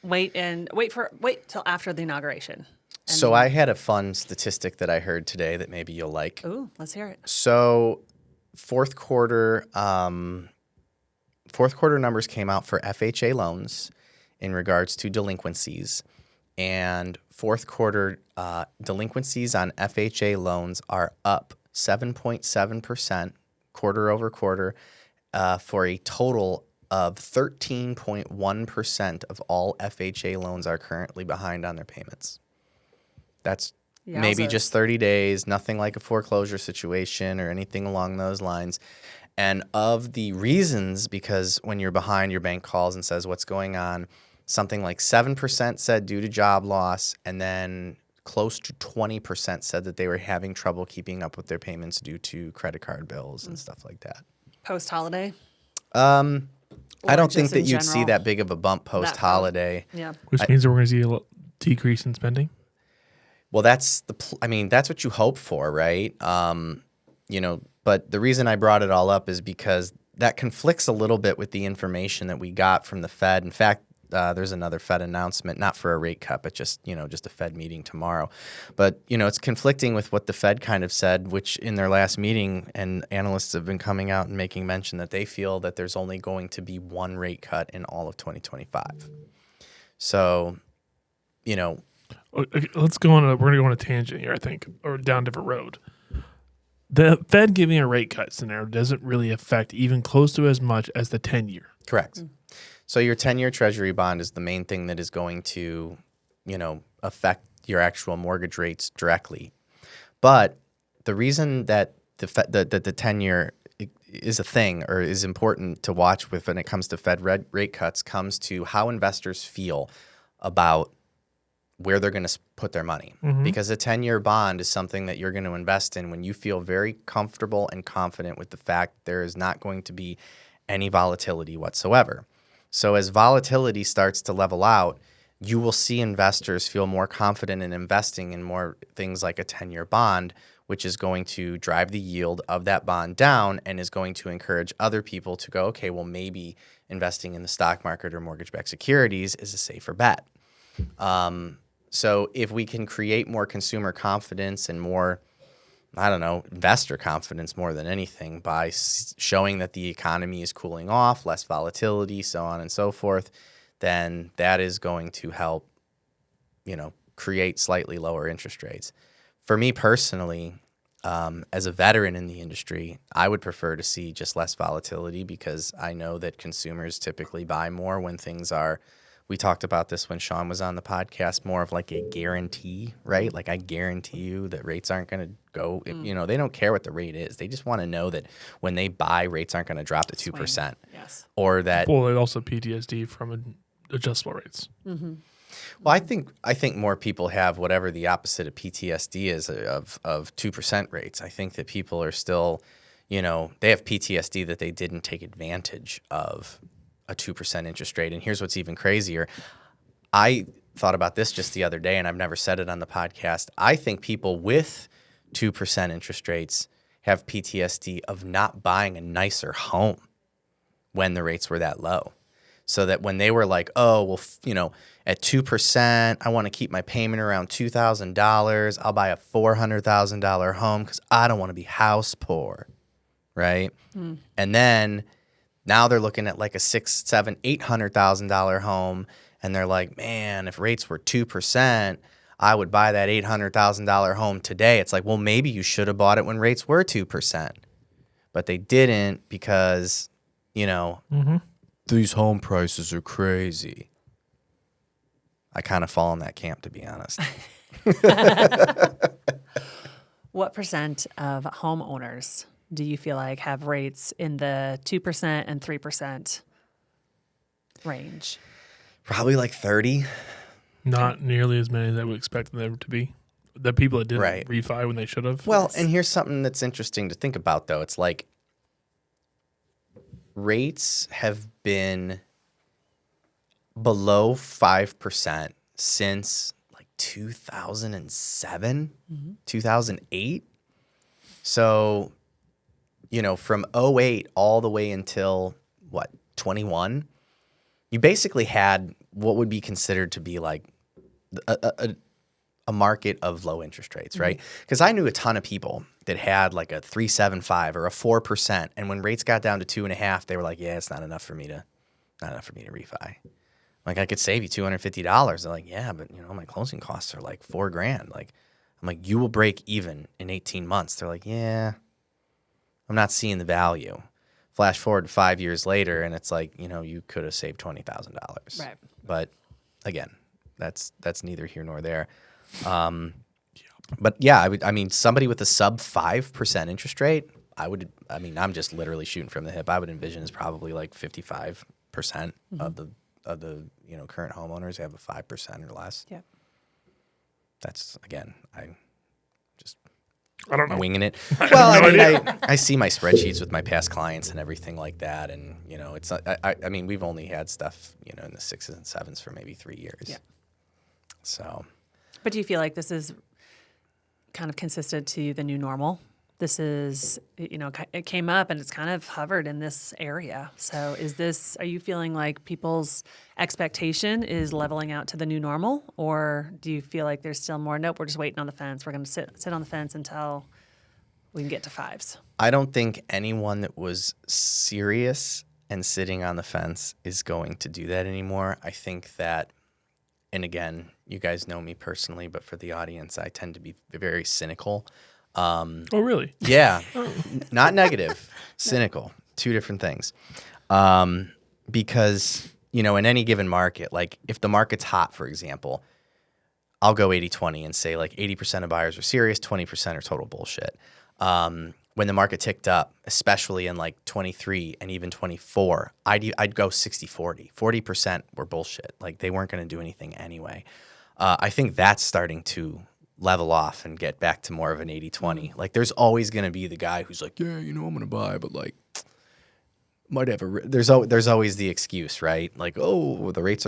wait till after the inauguration. So I had a fun statistic that I heard today that maybe you'll like. Ooh, let's hear it. So fourth quarter numbers came out for FHA loans in regards to delinquencies. And fourth quarter delinquencies on FHA loans are up 7.7% quarter over quarter for a total of 13.1% of all FHA loans are currently behind on their payments. That's maybe Yowzers. just 30 days, nothing like a foreclosure situation or anything along those lines. And of the reasons, because when you're behind, your bank calls and says, what's going on? Something like 7% said due to job loss, and then close to 20% said that they were having trouble keeping up with their payments due to credit card bills and stuff like that. Post-holiday? I don't think just that in you'd see general? that big of a bump post-holiday. Yeah. Which means that we're going to see a decrease in spending. Well, that's that's what you hope for, right? You know, but the reason I brought it all up is because that conflicts a little bit with the information that we got from the Fed. In fact, there's another Fed announcement, not for a rate cut, but just a Fed meeting tomorrow. But, it's conflicting with what the Fed kind of said, which in their last meeting, and analysts have been coming out and making mention that they feel that there's only going to be one rate cut in all of 2025. So, Okay, let's go on. We're going to go on a tangent here, I think, or down a different road. The Fed giving a rate cut scenario doesn't really affect even close to as much as the 10-year. Correct. So your 10-year Treasury bond is the main thing that is going to, affect your actual mortgage rates directly. But the reason that the 10-year is a thing or is important to watch with when it comes to Fed rate cuts comes to how investors feel about where they're going to put their money. Mm-hmm. Because a 10-year bond is something that you're going to invest in when you feel very comfortable and confident with the fact there is not going to be any volatility whatsoever. So as volatility starts to level out, you will see investors feel more confident in investing in more things like a 10-year bond, which is going to drive the yield of that bond down and is going to encourage other people to go, okay, well, maybe investing in the stock market or mortgage-backed securities is a safer bet. So if we can create more consumer confidence and more, I don't know, investor confidence more than anything by showing that the economy is cooling off, less volatility, so on and so forth, then that is going to help, create slightly lower interest rates. For me personally, as a veteran in the industry, I would prefer to see just less volatility because I know that consumers typically buy more when things are, we talked about this when Sean was on the podcast, more of like a guarantee, right? Like I guarantee you that rates aren't going to go, they don't care what the rate is. They just want to know that when they buy, rates aren't going to drop to 2%. Yes. Or that. Well, it also PTSD from adjustable rates. Mm-hmm. Well, I think more people have whatever the opposite of PTSD is of 2% rates. I think that people are still, they have PTSD that they didn't take advantage of a 2% interest rate. And here's what's even crazier. I thought about this just the other day, and I've never said it on the podcast. I think people with 2% interest rates have PTSD of not buying a nicer home when the rates were that low. So that when they were like, oh, well, at 2%, I want to keep my payment around $2,000. I'll buy a $400,000 home because I don't want to be house poor, right? Mm. And then now they're looking at like a $600,000, $700,000, $800,000 home, and they're like, man, if rates were 2%, I would buy that $800,000 home today. It's like, well, maybe you should have bought it when rates were 2%, but they didn't because, these home prices are crazy. I kind of fall in that camp, to be honest. What percent of homeowners do you feel like have rates in the 2% and 3% range? Probably like 30. Not nearly as many as I would expect them to be. The people that didn't refi when they should have. Well, and here's something that's interesting to think about, though. It's like rates have been below 5% since like 2007, 2008. So, from 2008 all the way until 21, you basically had what would be considered to be like a market of low interest rates, right? Because I knew a ton of people that had like a 3.75 or a 4%, and when rates got down to 2.5, they were like, "Yeah, it's not enough for me to refi." Like I could save you $250. They're like, "Yeah, but my closing costs are like $4,000." Like I'm like, "You will break even in 18 months." They're like, "Yeah, I'm not seeing the value." Flash forward 5 years later, and it's like, you could have saved $20,000. Right. But again, that's neither here nor there. But yeah, somebody with a sub 5% interest rate, I'm just literally shooting from the hip. I would envision is probably like 55% of the current homeowners have a 5% or less. Yep. That's, again, I don't know. Winging it. Well, I see my spreadsheets with my past clients and everything like that, and it's we've only had stuff in the 6s and 7s for maybe 3 years. Yeah. So. But do you feel like this is kind of consistent to the new normal? This is, it came up and it's kind of hovered in this area. So are you feeling like people's expectation is leveling out to the new normal? Or do you feel like there's still more, nope, we're just waiting on the fence. We're going to sit on the fence until we can get to 5s? I don't think anyone that was serious and sitting on the fence is going to do that anymore. I think that, and again, you guys know me personally, but for the audience, I tend to be very cynical. Oh, really? Yeah. Not negative, cynical. Two different things. Because, in any given market, like if the market's hot, for example, I'll go 80-20 and say like 80% of buyers are serious, 20% are total bullshit. When the market ticked up, especially in like 23 and even 24, I'd go 60-40. 40% were bullshit. Like they weren't going to do anything anyway. I think that's starting to level off and get back to more of an 80-20. Like there's always going to be the guy who's like, yeah, I'm going to buy, but like might have there's always the excuse, right? Like, oh, the rates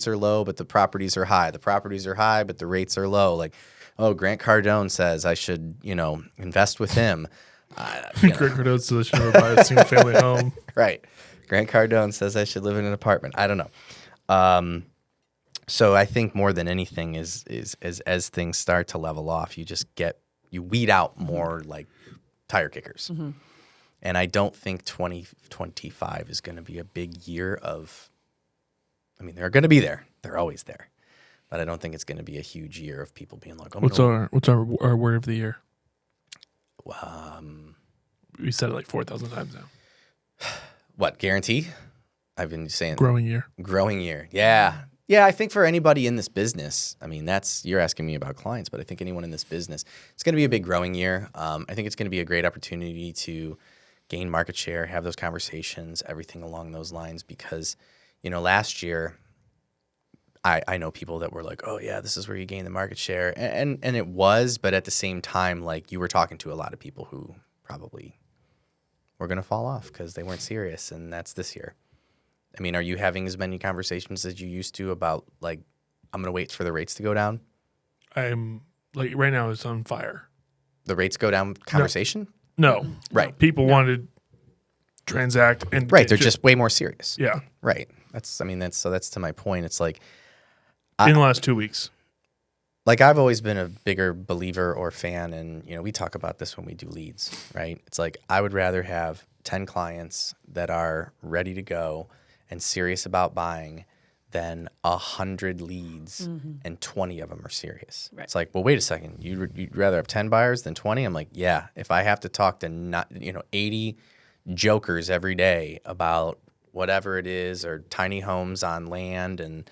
are low, but the properties are high. The properties are high, but the rates are low. Like, oh, Grant Cardone says I should, invest with him. Grant Cardone says I should never buy a single family home. Right. Grant Cardone says I should live in an apartment. I don't know. So I think more than anything is as things start to level off, you just get you weed out more like tire kickers. And I don't think 2025 is going to be a big year of, I mean, they're going to be there. They're always there. But I don't think it's going to be a huge year of people being like, What's our word of the year? We said it like 4,000 times now. What, guarantee? I've been saying Growing year. Growing year. Yeah. Yeah, I think for anybody in this business, I mean, you're asking me about clients, but I think anyone in this business, it's going to be a big growing year. I think it's going to be a great opportunity to gain market share, have those conversations, everything along those lines. Because, last year, I know people that were like, oh, yeah, this is where you gain the market share. And it was, but at the same time, like you were talking to a lot of people who probably were going to fall off because they weren't serious. And that's this year. I mean, are you having as many conversations as you used to about like, I'm going to wait for the rates to go down? I'm like right now it's on fire. The rates go down conversation? No. Right. People wanted to transact and Right. They're just way more serious. Yeah. Right. That's to my point. It's like, in the last 2 weeks. Like I've always been a bigger believer or fan, and we talk about this when we do leads, right? It's like I would rather have 10 clients that are ready to go and serious about buying than 100 leads and 20 of them are serious. Right. It's like, well, wait a second. You'd rather have 10 buyers than 20? I'm like, yeah. If I have to talk to 80 jokers every day about whatever it is, or tiny homes on land and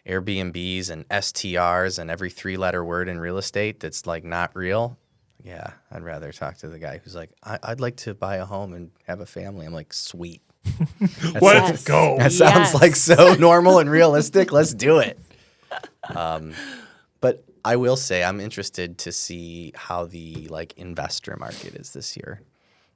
Airbnbs and STRs and every 3-letter word in real estate that's like not real. Yeah, I'd rather talk to the guy who's like, I'd like to buy a home and have a family. I'm like, sweet. Let's go. That sounds like so normal and realistic. Let's do it. But I will say I'm interested to see how the like investor market is this year,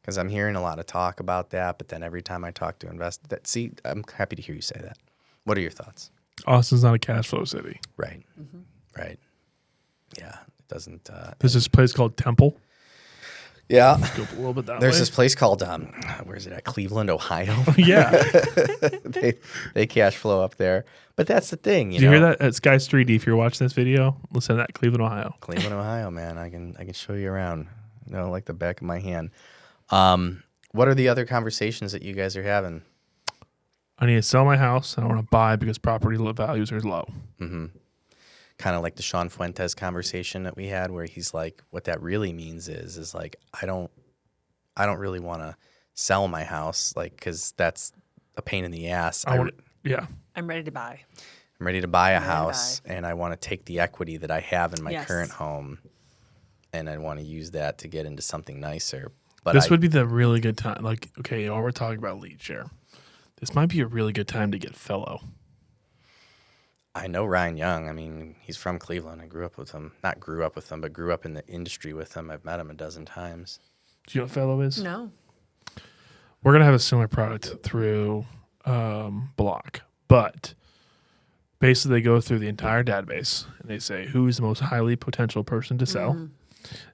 because I'm hearing a lot of talk about that. But then every time I talk to investors, I'm happy to hear you say that. What are your thoughts? Austin's not a cash flow city. Right. Right. Yeah. It doesn't. There's this place called Temple. Yeah. Let's go a little bit that There's way. this place called, where is it at? Cleveland, Ohio. Yeah. they cash flow up there. But that's the thing, Did you hear that? At Sky 3D, if you're watching this video, listen to that. Cleveland, Ohio. Cleveland, Ohio, man. I can show you around. Like the back of my hand. What are the other conversations that you guys are having? I need to sell my house. I don't want to buy because property values are low. Mm-hmm. Kind of like the Sean Fuentes conversation that we had, where he's like, what that really means is like, I don't really want to sell my house, like, because that's a pain in the ass. I'm ready to buy. I'm ready to buy a house, and I want to take the equity that I have in my current home, and I want to use that to get into something nicer. But this would be the really good time. Like, okay, we're talking about lead share. This might be a really good time to get fellow. I know Ryan Young. I mean, he's from Cleveland. I grew up with him. Not grew up with him, but grew up in the industry with him. I've met him a dozen times. Do you know what fellow is? No. We're going to have a similar product through Block. But basically, they go through the entire database, and they say, who is the most highly potential person to sell?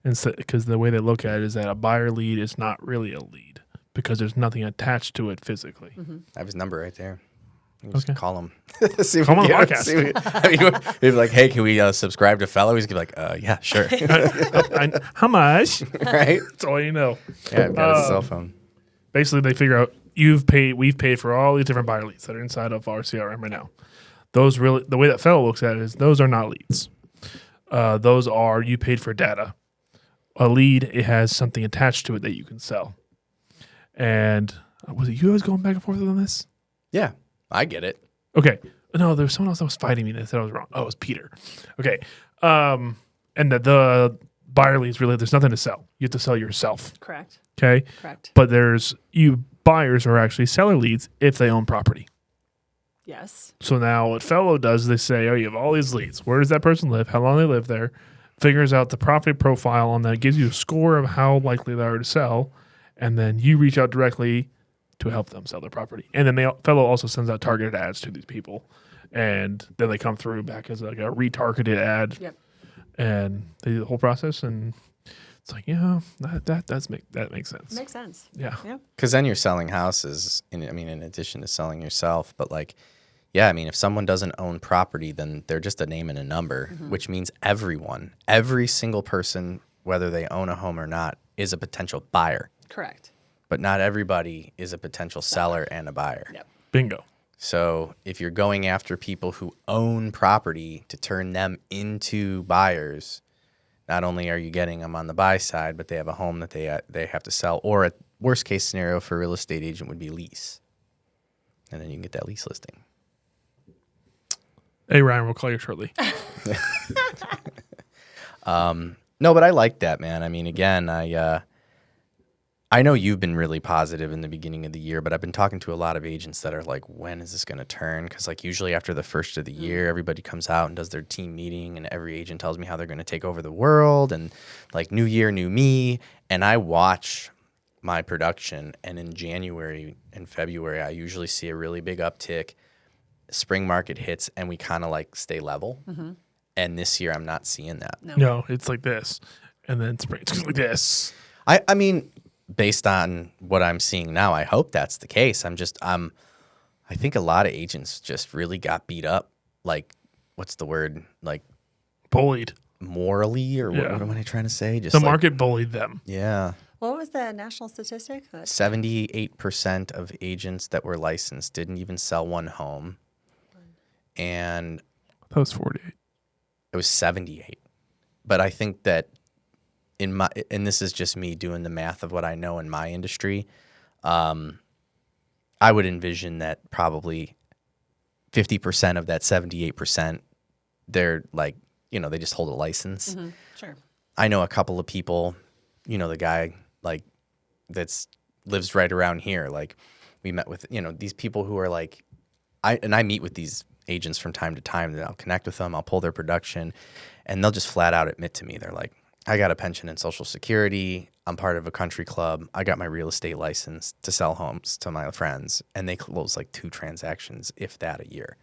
And so, because the way they look at it is that a buyer lead is not really a lead because there's nothing attached to it physically. I have his number right there. You can just call him. Come on the podcast. He'd be like, hey, can we subscribe to Fellow? He's going to be like, yeah, sure. How much? Right? That's all you know. Yeah, I've got his cell phone. Basically, they figure out we've paid for all these different buyer leads that are inside of our CRM right now. Those really, the way that Fellow looks at it is those are not leads. Those are, you paid for data. A lead, it has something attached to it that you can sell. And was it you guys going back and forth on this? Yeah, I get it. Okay. No, there was someone else that was fighting me that said I was wrong. Oh, it was Peter. Okay. And the buyer leads, really, there's nothing to sell. You have to sell yourself. Correct. Okay. Correct. But buyers are actually seller leads if they own property. Yes. So now what Fellow does, they say, oh, you have all these leads. Where does that person live? How long they live there? Figures out the property profile on that, gives you a score of how likely they are to sell, and then you reach out directly to help them sell their property. And then Fellow also sends out targeted ads to these people, and then they come through back as like a retargeted ad. Yep. And they do the whole process, and it's like, yeah, that makes sense. Makes sense. Yeah. Because then you're selling houses, in addition to selling yourself. But like, yeah, I mean, if someone doesn't own property, then they're just a name and a number, which means every single person, whether they own a home or not, is a potential buyer. Correct. But not everybody is a potential seller and a buyer. Yep. Bingo. So if you're going after people who own property to turn them into buyers, not only are you getting them on the buy side, but they have a home that they have to sell. Or a worst case scenario for a real estate agent would be lease. And then you can get that lease listing. Hey, Ryan, we'll call you shortly. No, but I like that, man. I mean, again, I know you've been really positive in the beginning of the year, but I've been talking to a lot of agents that are like, when is this going to turn? Because like usually after the first of the year, everybody comes out and does their team meeting, and every agent tells me how they're going to take over the world and like new year, new me. And I watch my production, and in January and February, I usually see a really big uptick. Spring market hits, and we kind of like stay level. Mm-hmm. And this year, I'm not seeing that. No, it's like this. And then spring, it's like this. I mean, based on what I'm seeing now, I hope that's the case. I think a lot of agents just really got beat up. Like, what's the word? Like Bullied. morally, or Yeah. what am I trying to say? Just The like, market bullied them. yeah. What was the national statistic? 78% of agents that were licensed didn't even sell one home. And That was 48. it was 78. But I think that and this is just me doing the math of what I know in my industry, I would envision that probably 50% of that 78%, they're like, they just hold a license. Mm-hmm. Sure. I know a couple of people, the guy like lives right around here. Like we met with, these people who are like, I meet with these agents from time to time, that I'll connect with them, I'll pull their production, and they'll just flat out admit to me, they're like, I got a pension and Social Security, I'm part of a country club, I got my real estate license to sell homes to my friends, and they close like 2 transactions, if that, a year.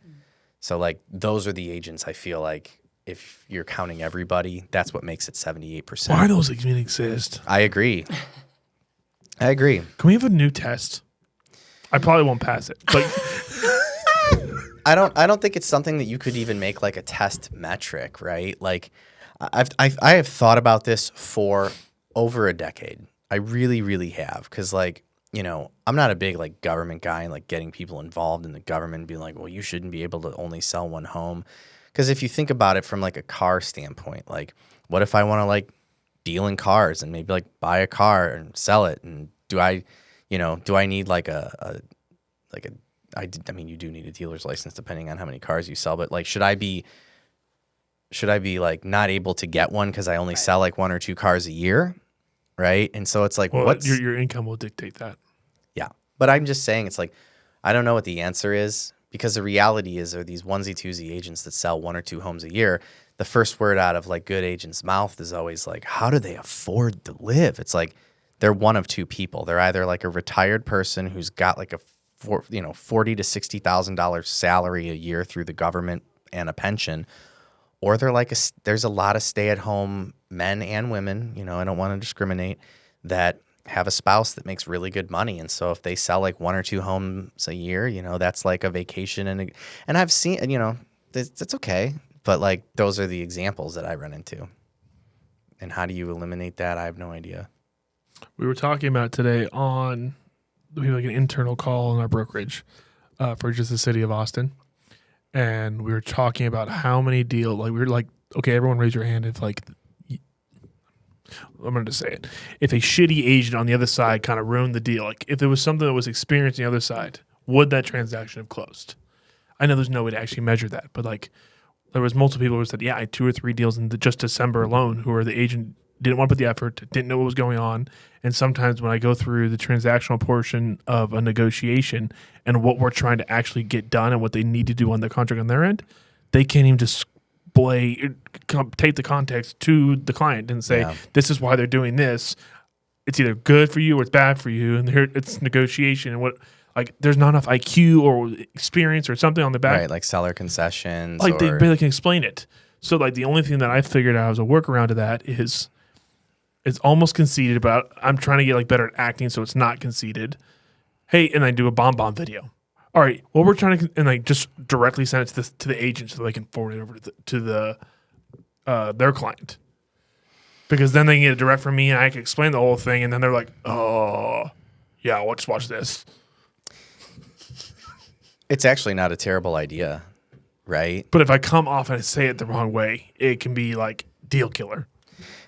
So like those are the agents I feel like, if you're counting everybody, that's what makes it 78%. Why do those even exist? I agree. Can we have a new test? I probably won't pass it. But I don't think it's something that you could even make like a test metric, right? Like I have thought about this for over a decade. I really, really have. Because like, I'm not a big like government guy and like getting people involved in the government and being like, well, you shouldn't be able to only sell one home. Because if you think about it from like a car standpoint, like what if I want to like deal in cars and maybe like buy a car and sell it? And do I need like I mean, you do need a dealer's license depending on how many cars you sell, but like, should I be like not able to get one because I only sell like 1 or 2 cars a year? Right. And so it's like, what's your income will dictate that. Yeah. But I'm just saying, it's like, I don't know what the answer is, because the reality is, are these onesie twosie agents that sell 1 or 2 homes a year, the first word out of like good agents' mouth is always like, how do they afford to live? It's like, they're one of 2 people. They're either like a retired person who's got like a $40,000 to $60,000 salary a year through the government and a pension, or they're like there's a lot of stay-at-home men and women. I don't want to discriminate, that have a spouse that makes really good money, and so if they sell like 1 or 2 homes a year, that's like a vacation. And I've seen, that's okay, but like those are the examples that I run into. And how do you eliminate that? I have no idea. We were talking about today we have like an internal call in our brokerage for just the city of Austin. And we were talking about how many deals, like we were like, okay, everyone raise your hand if like, I'm going to say it. If a shitty agent on the other side kind of ruined the deal, like if there was something that was experienced on the other side, would that transaction have closed? I know there's no way to actually measure that, but like there was multiple people who said, yeah, I had 2 or 3 deals in just December alone who were the agent didn't want to put the effort, didn't know what was going on. And sometimes when I go through the transactional portion of a negotiation and what we're trying to actually get done and what they need to do on the contract on their end, they can't even take the context to the client and say, this is why they're doing this. It's either good for you or it's bad for you. And it's negotiation. And there's not enough IQ or experience or something on the back. Right, like seller concessions. Like they barely can explain it. So like the only thing that I figured out as a workaround to that is it's almost conceited, but I'm trying to get like better at acting so it's not conceited. Hey, and I do a bomb video. All right, well we're trying to and like just directly send it to the agent so they can forward it over to their client. Because then they can get it direct from me, and I can explain the whole thing, and then they're like, "Oh, yeah, well, just watch this." It's actually not a terrible idea, right? But if I come off and I say it the wrong way, it can be like deal killer.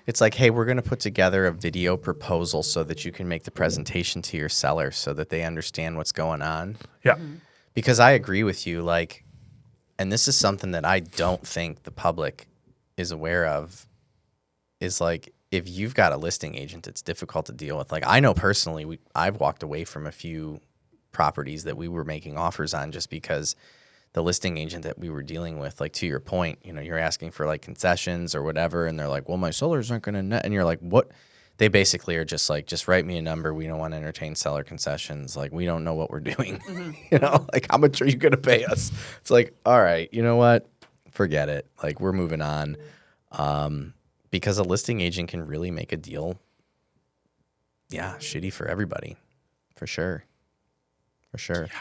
It's like, hey, we're going to put together a video proposal so that you can make the presentation to your seller so that they understand what's going on. Yeah. Because I agree with you, like, and this is something that I don't think the public is aware of, is like, if you've got a listing agent, it's difficult to deal with. Like, I know personally, I've walked away from a few properties that we were making offers on just because the listing agent that we were dealing with, like, to your point, you know, you're asking for like concessions or whatever, and they're like, well, my sellers aren't going to net. And you're like, what? They basically are just like, just write me a number. We don't want to entertain seller concessions. Like, we don't know what we're doing. You know, like, how much are you going to pay us? It's like, all right, you know what? Forget it. Like, we're moving on. Because a listing agent can really make a deal, yeah, shitty for everybody, for sure. For sure. Yeah.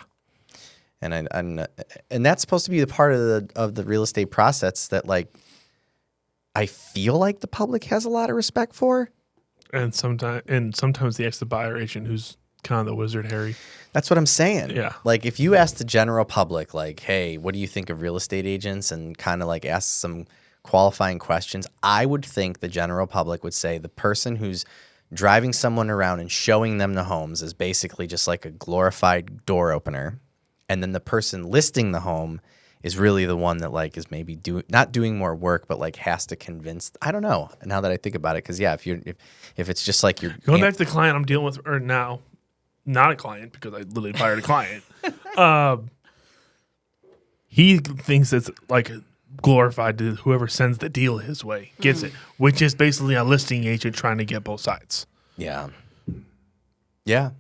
And that's supposed to be the part of the real estate process that, like, I feel like the public has a lot of respect for. And sometimes they ask the buyer agent, who's kind of the wizard, Harry. That's what I'm saying. Yeah. Like, if you ask the general public, like, hey, what do you think of real estate agents, and kind of like ask some qualifying questions, I would think the general public would say the person who's driving someone around and showing them the homes is basically just like a glorified door opener. And then the person listing the home is really the one that, like, is maybe not doing more work, but like has to convince. I don't know. Now that I think about it, because yeah, if it's just like you're Going back to the client I'm dealing with, or now, not a client because I literally hired a client. He thinks it's like glorified to whoever sends the deal his way gets it, which is basically a listing agent trying to get both sides. yeah.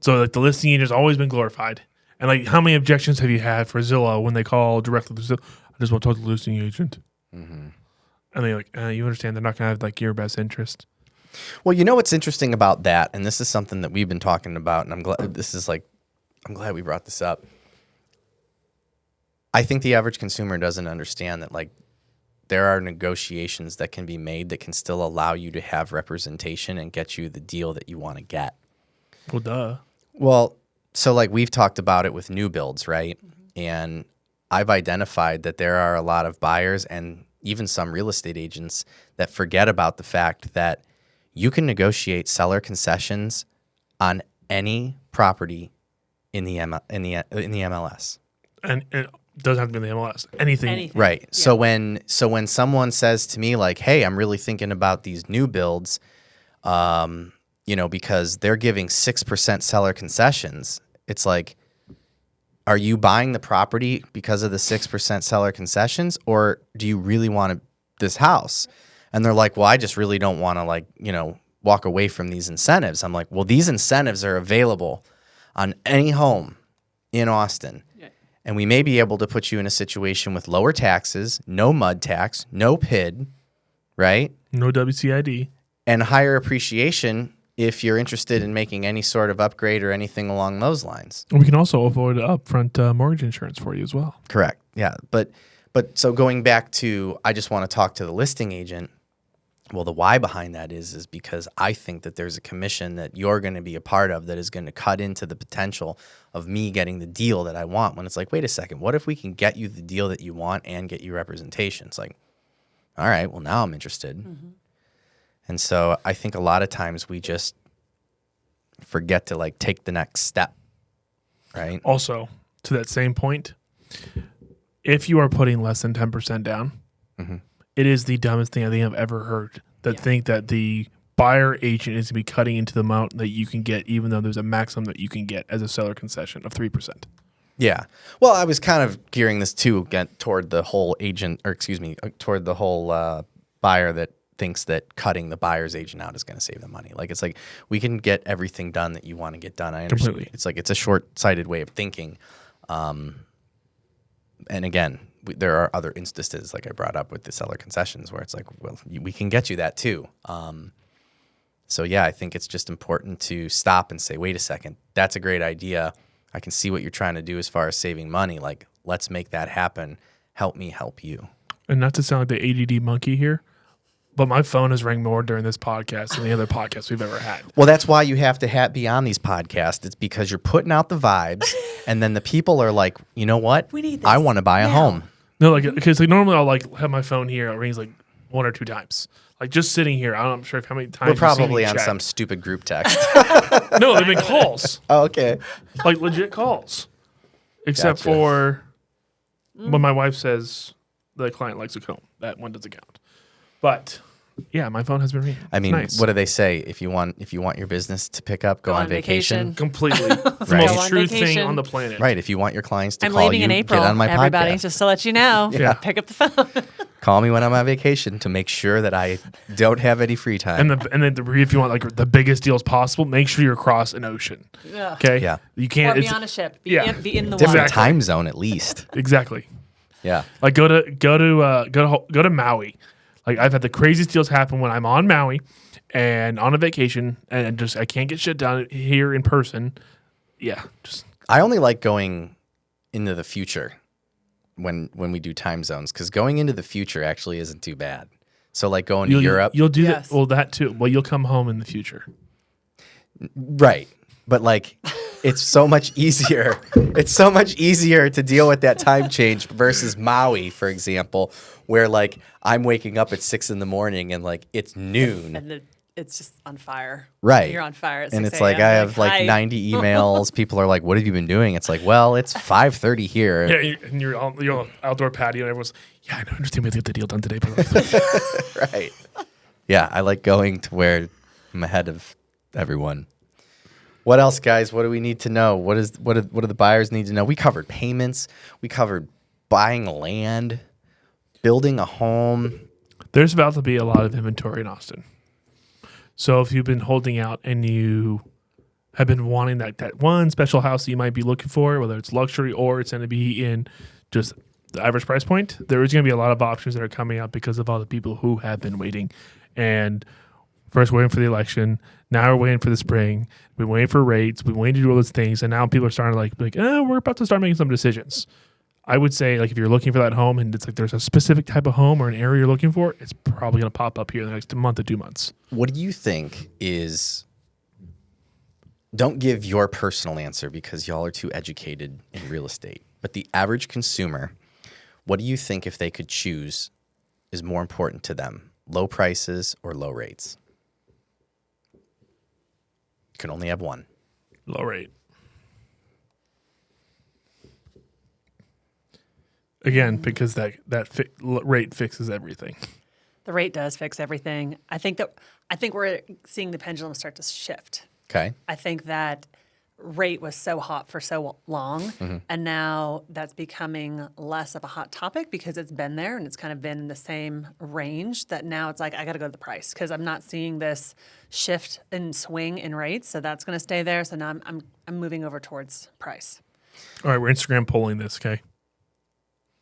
So like the listing agent's always been glorified. And like, how many objections have you had for Zillow when they call directly to Zillow? I just want to talk to the listing agent. And they're like, you understand they're not going to have like your best interest. Well, you know what's interesting about that, and this is something that we've been talking about, and I'm glad we brought this up. I think the average consumer doesn't understand that, like, there are negotiations that can be made that can still allow you to have representation and get you the deal that you want to get. Well, duh. Well, so like we've talked about it with new builds, right? And I've identified that there are a lot of buyers and even some real estate agents that forget about the fact that you can negotiate seller concessions on any property in the MLS. And it doesn't have to be in the MLS. Anything. Right. Yeah. So when someone says to me, like, hey, I'm really thinking about these new builds, you know, because they're giving 6% seller concessions, it's like, are you buying the property because of the 6% seller concessions, or do you really want this house? And they're like, well, I just really don't want to, like, you know, walk away from these incentives. I'm like, well, these incentives are available on any home in Austin. Yeah. And we may be able to put you in a situation with lower taxes, no mud tax, no PID, right? No WCID. And higher appreciation if you're interested in making any sort of upgrade or anything along those lines. We can also avoid upfront mortgage insurance for you as well. Correct. Yeah. But so going back to, I just want to talk to the listing agent. Well, the why behind that is because I think that there's a commission that you're going to be a part of that is going to cut into the potential of me getting the deal that I want, when it's like, wait a second, what if we can get you the deal that you want and get you representation? It's like, all right, well, now I'm interested. And so I think a lot of times we just forget to, like, take the next step, right? Also, to that same point, if you are putting less than 10% down, it is the dumbest thing I think I've ever heard, that think that the buyer agent is to be cutting into the amount that you can get, even though there's a maximum that you can get as a seller concession of 3%. Yeah. Well, I was kind of gearing this too toward the whole toward the whole buyer that thinks that cutting the buyer's agent out is going to save them money. Like, it's like, we can get everything done that you want to get done. I understand. Completely. It's like, it's a short-sighted way of thinking. And again, there are other instances, like I brought up with the seller concessions, where it's like, well, we can get you that too. So yeah, I think it's just important to stop and say, wait a second, that's a great idea. I can see what you're trying to do as far as saving money. Like, let's make that happen. Help me help you. And not to sound like the ADD monkey here, But my phone has rang more during this podcast than the other podcasts we've ever had. Well, that's why you have to be on these podcasts. It's because you're putting out the vibes, and then the people are like, you know what? We need I this want to buy a now. home. No, like because like normally I'll like have my phone here. It rings like 1 or 2 times. Like just sitting here. I'm not sure how many times. We're you've seen probably me on check. some stupid group text. No, they've been calls. Oh, okay. Like legit calls. Except Gotcha. for when my wife says the client likes a comb. That one doesn't count. But yeah, my phone has been ringing. I mean, It's nice. what do they say? If you want your business to pick up, go on vacation. Completely. It's the Right. most Go on true thing vacation. on the planet. Right. If you want your clients to I'm call leaving you, in April, get on my everybody, podcast. just to let you know. Yeah. Pick up the phone. Call me when I'm on vacation to make sure that I don't have any free time. And then if you want like the biggest deals possible, make sure you're across an ocean. Yeah. Okay. Yeah. You Or can't. be It's, on a ship. Be, yeah. be in the Different water. Exactly. time zone, at least. exactly. Yeah. Like go to Maui. Like I've had the craziest deals happen when I'm on Maui and on a vacation and just I can't get shit done here in person. Yeah. Just I only like going into the future when we do time zones, because going into the future actually isn't too bad. So like going to Europe, You'll do Yes. that. Well, that too. Well, you'll come home in the future. right? But like, it's so much easier. It's so much easier to deal with that time change versus Maui, for example, where like I'm waking up at 6 a.m. and like it's noon. And it's just on fire. Right. You're on fire at 6 And it's like I have like hi. 90 emails. People are like, "What have you been doing?" It's like, well, it's 5:30 here. Yeah, and you're on outdoor patio and everyone's, yeah, I know, I understand we have to get the deal done today. But Right. Yeah, I like going to where I'm ahead of everyone. What else, guys? What do we need to know? What do the buyers need to know? We covered payments. We covered buying land, building a home. there's about to be a lot of inventory in Austin. So if you've been holding out and you have been wanting that one special house that you might be looking for, whether it's luxury or it's going to be in just the average price point, there is going to be a lot of options that are coming out because of all the people who have been waiting. And first waiting for the election, now we're waiting for the spring, we're waiting for rates, we're waiting to do all those things, and now people are starting to like, we're about to start making some decisions. I would say, like, if you're looking for that home and it's like there's a specific type of home or an area you're looking for, it's probably going to pop up here in the next month to 2 months. What do you think is? Don't give your personal answer because y'all are too educated in real estate. But the average consumer, what do you think if they could choose is more important to them? Low prices or low rates? You can only have one. Low rate. Again, because that rate fixes everything. The rate does fix everything. I think we're seeing the pendulum start to shift. Okay. I think that rate was so hot for so long, and now that's becoming less of a hot topic because it's been there and it's kind of been in the same range. That now it's like I got to go to the price because I'm not seeing this shift and swing in rates. So that's going to stay there. So now I'm moving over towards price. All right, we're Instagram polling this, okay?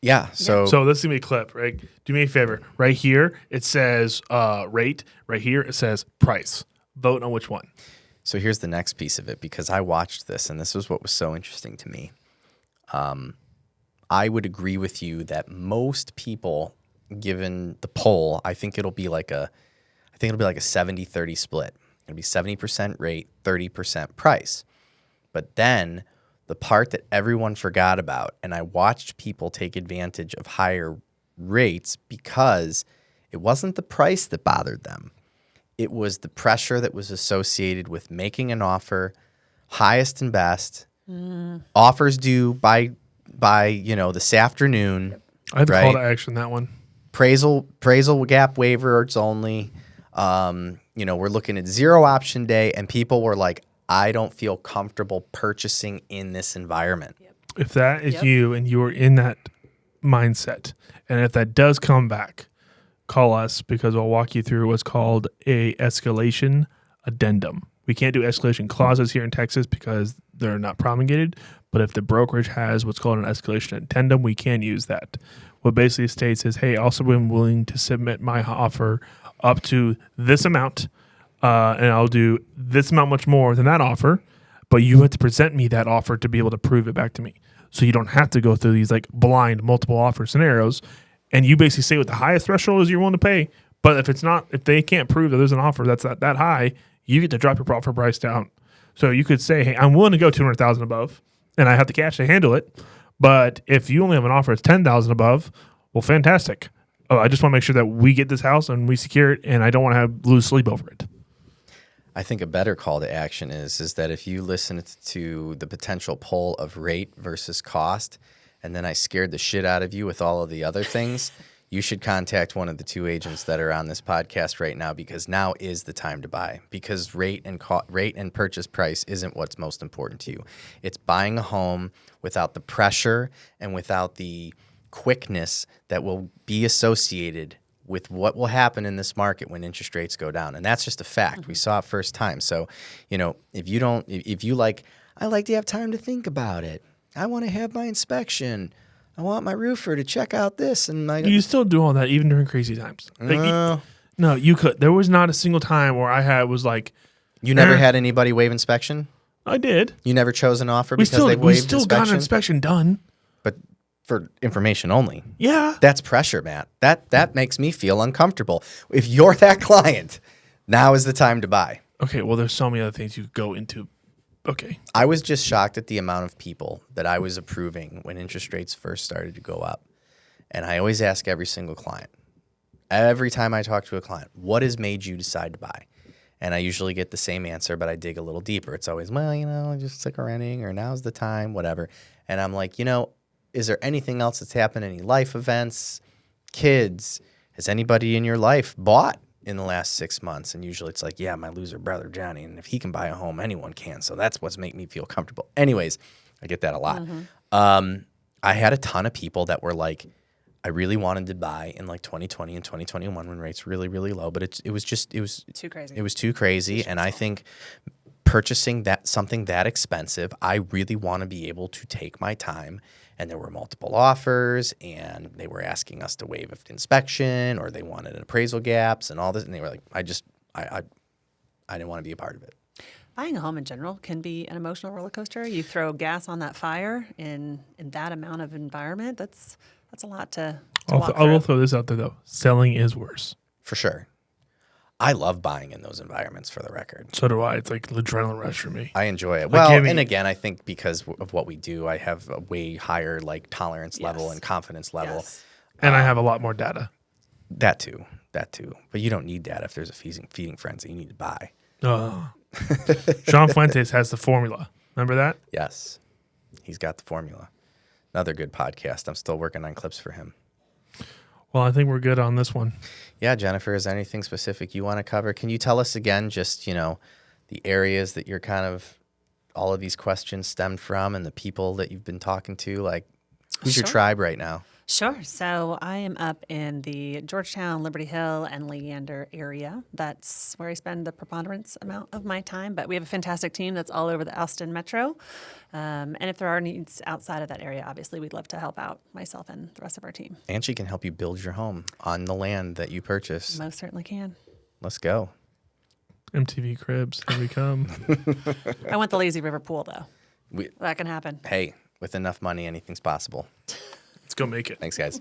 Yeah. So, So this is going to be a clip, right? Do me a favor. Right here, it says rate. Right here, it says price. Vote on which one. so here's the next piece of it, because I watched this and this was what was so interesting to me. I would agree with you that most people, given the poll, I think it'll be like a 70-30 split. It'll be 70% rate, 30% price. But then the part that everyone forgot about, and I watched people take advantage of higher rates because it wasn't the price that bothered them. It was the pressure that was associated with making an offer, highest and best, offers due by this afternoon. I have the right? call to action, that one. Appraisal gap waivers only. We're looking at 0 option day, and people were like, I don't feel comfortable purchasing in this environment. If that is Yep. you and you're in that mindset, and if that does come back, call us because we'll walk you through what's called a escalation addendum. We can't do escalation clauses here in Texas because they're not promulgated, but if the brokerage has what's called an escalation addendum, we can use that. What basically states is, hey, also I'm willing to submit my offer up to this amount, and I'll do this amount much more than that offer, but you have to present me that offer to be able to prove it back to me. So you don't have to go through these like blind multiple offer scenarios, and you basically say what the highest threshold is you're willing to pay, But if they can't prove that there's an offer that's that high, you get to drop your offer price down. So you could say, hey, I'm willing to go 200,000 above, and I have the cash to handle it. But if you only have an offer that's 10,000 above, well, fantastic. Oh, I just want to make sure that we get this house and we secure it, and I don't want to lose sleep over it. I think a better call to action is that if you listen to the potential pull of rate versus cost, and then I scared the shit out of you with all of the other things, you should contact one of the two agents that are on this podcast right now, because now is the time to buy. Because rate and purchase price isn't what's most important to you. It's buying a home without the pressure and without the quickness that will be associated with what will happen in this market when interest rates go down. And that's just a fact. We saw it first time. So, if you like, I like to have time to think about it. I want to have my inspection. I want my roofer to check out this. And you still do all that even during crazy times. No, you could. There was not a single time where was like. You never had anybody waive inspection? I did. You never chose an offer because they waived We still inspection? got an inspection done. But for information only. Yeah. That's pressure, Matt. That makes me feel uncomfortable. If you're that client, now is the time to buy. Okay, well, there's so many other things you could go into. Okay. I was just shocked at the amount of people that I was approving when interest rates first started to go up. And I always ask every single client, every time I talk to a client, what has made you decide to buy? And I usually get the same answer, but I dig a little deeper. It's always, just sick of renting, or now's the time, whatever. And I'm like, is there anything else that's happened? Any life events, kids? Has anybody in your life bought in the last 6 months? And usually it's like, yeah, my loser brother, Johnny. And if he can buy a home, anyone can. So that's what's making me feel comfortable. Anyways, I get that a lot. I had a ton of people that were like, I really wanted to buy in like 2020 and 2021 when rates were really, really low. But it was Too crazy. It was too crazy. And I think purchasing something that expensive, I really want to be able to take my time. And there were multiple offers, and they were asking us to waive inspection, or they wanted appraisal gaps and all this. And they were like, I didn't want to be a part of it. Buying a home in general can be an emotional roller coaster. You throw gas on that fire in that amount of environment. That's a lot to walk I will through. throw this out there, though. Selling is worse. For sure. I love buying in those environments, for the record. So do I. It's like an adrenaline rush for me. I enjoy it. Like Well, and again, I think because of what we do, I have a way higher tolerance level Yes. and confidence level. Yes. And I have a lot more data. That too. But you don't need data if there's a feeding frenzy. You need to buy. Oh. Sean Fuentes has the formula. Remember that? Yes. He's got the formula. Another good podcast. I'm still working on clips for him. Well, I think we're good on this one. Yeah, Jennifer, is there anything specific you want to cover? Can you tell us again just, the areas that you're kind of, all of these questions stemmed from, and the people that you've been talking to? Like, who's your Sure. tribe right now? Sure. So I am up in the Georgetown, Liberty Hill, and Leander area. That's where I spend the preponderance amount of my time. But we have a fantastic team that's all over the Austin metro. And if there are needs outside of that area, obviously we'd love to help out, myself and the rest of our team. And she can help you build your home on the land that you purchase. Most certainly can. Let's go. MTV Cribs, here we come. I want the lazy river pool, though. That can happen. Hey, with enough money, anything's possible. Let's go make it. Thanks, guys.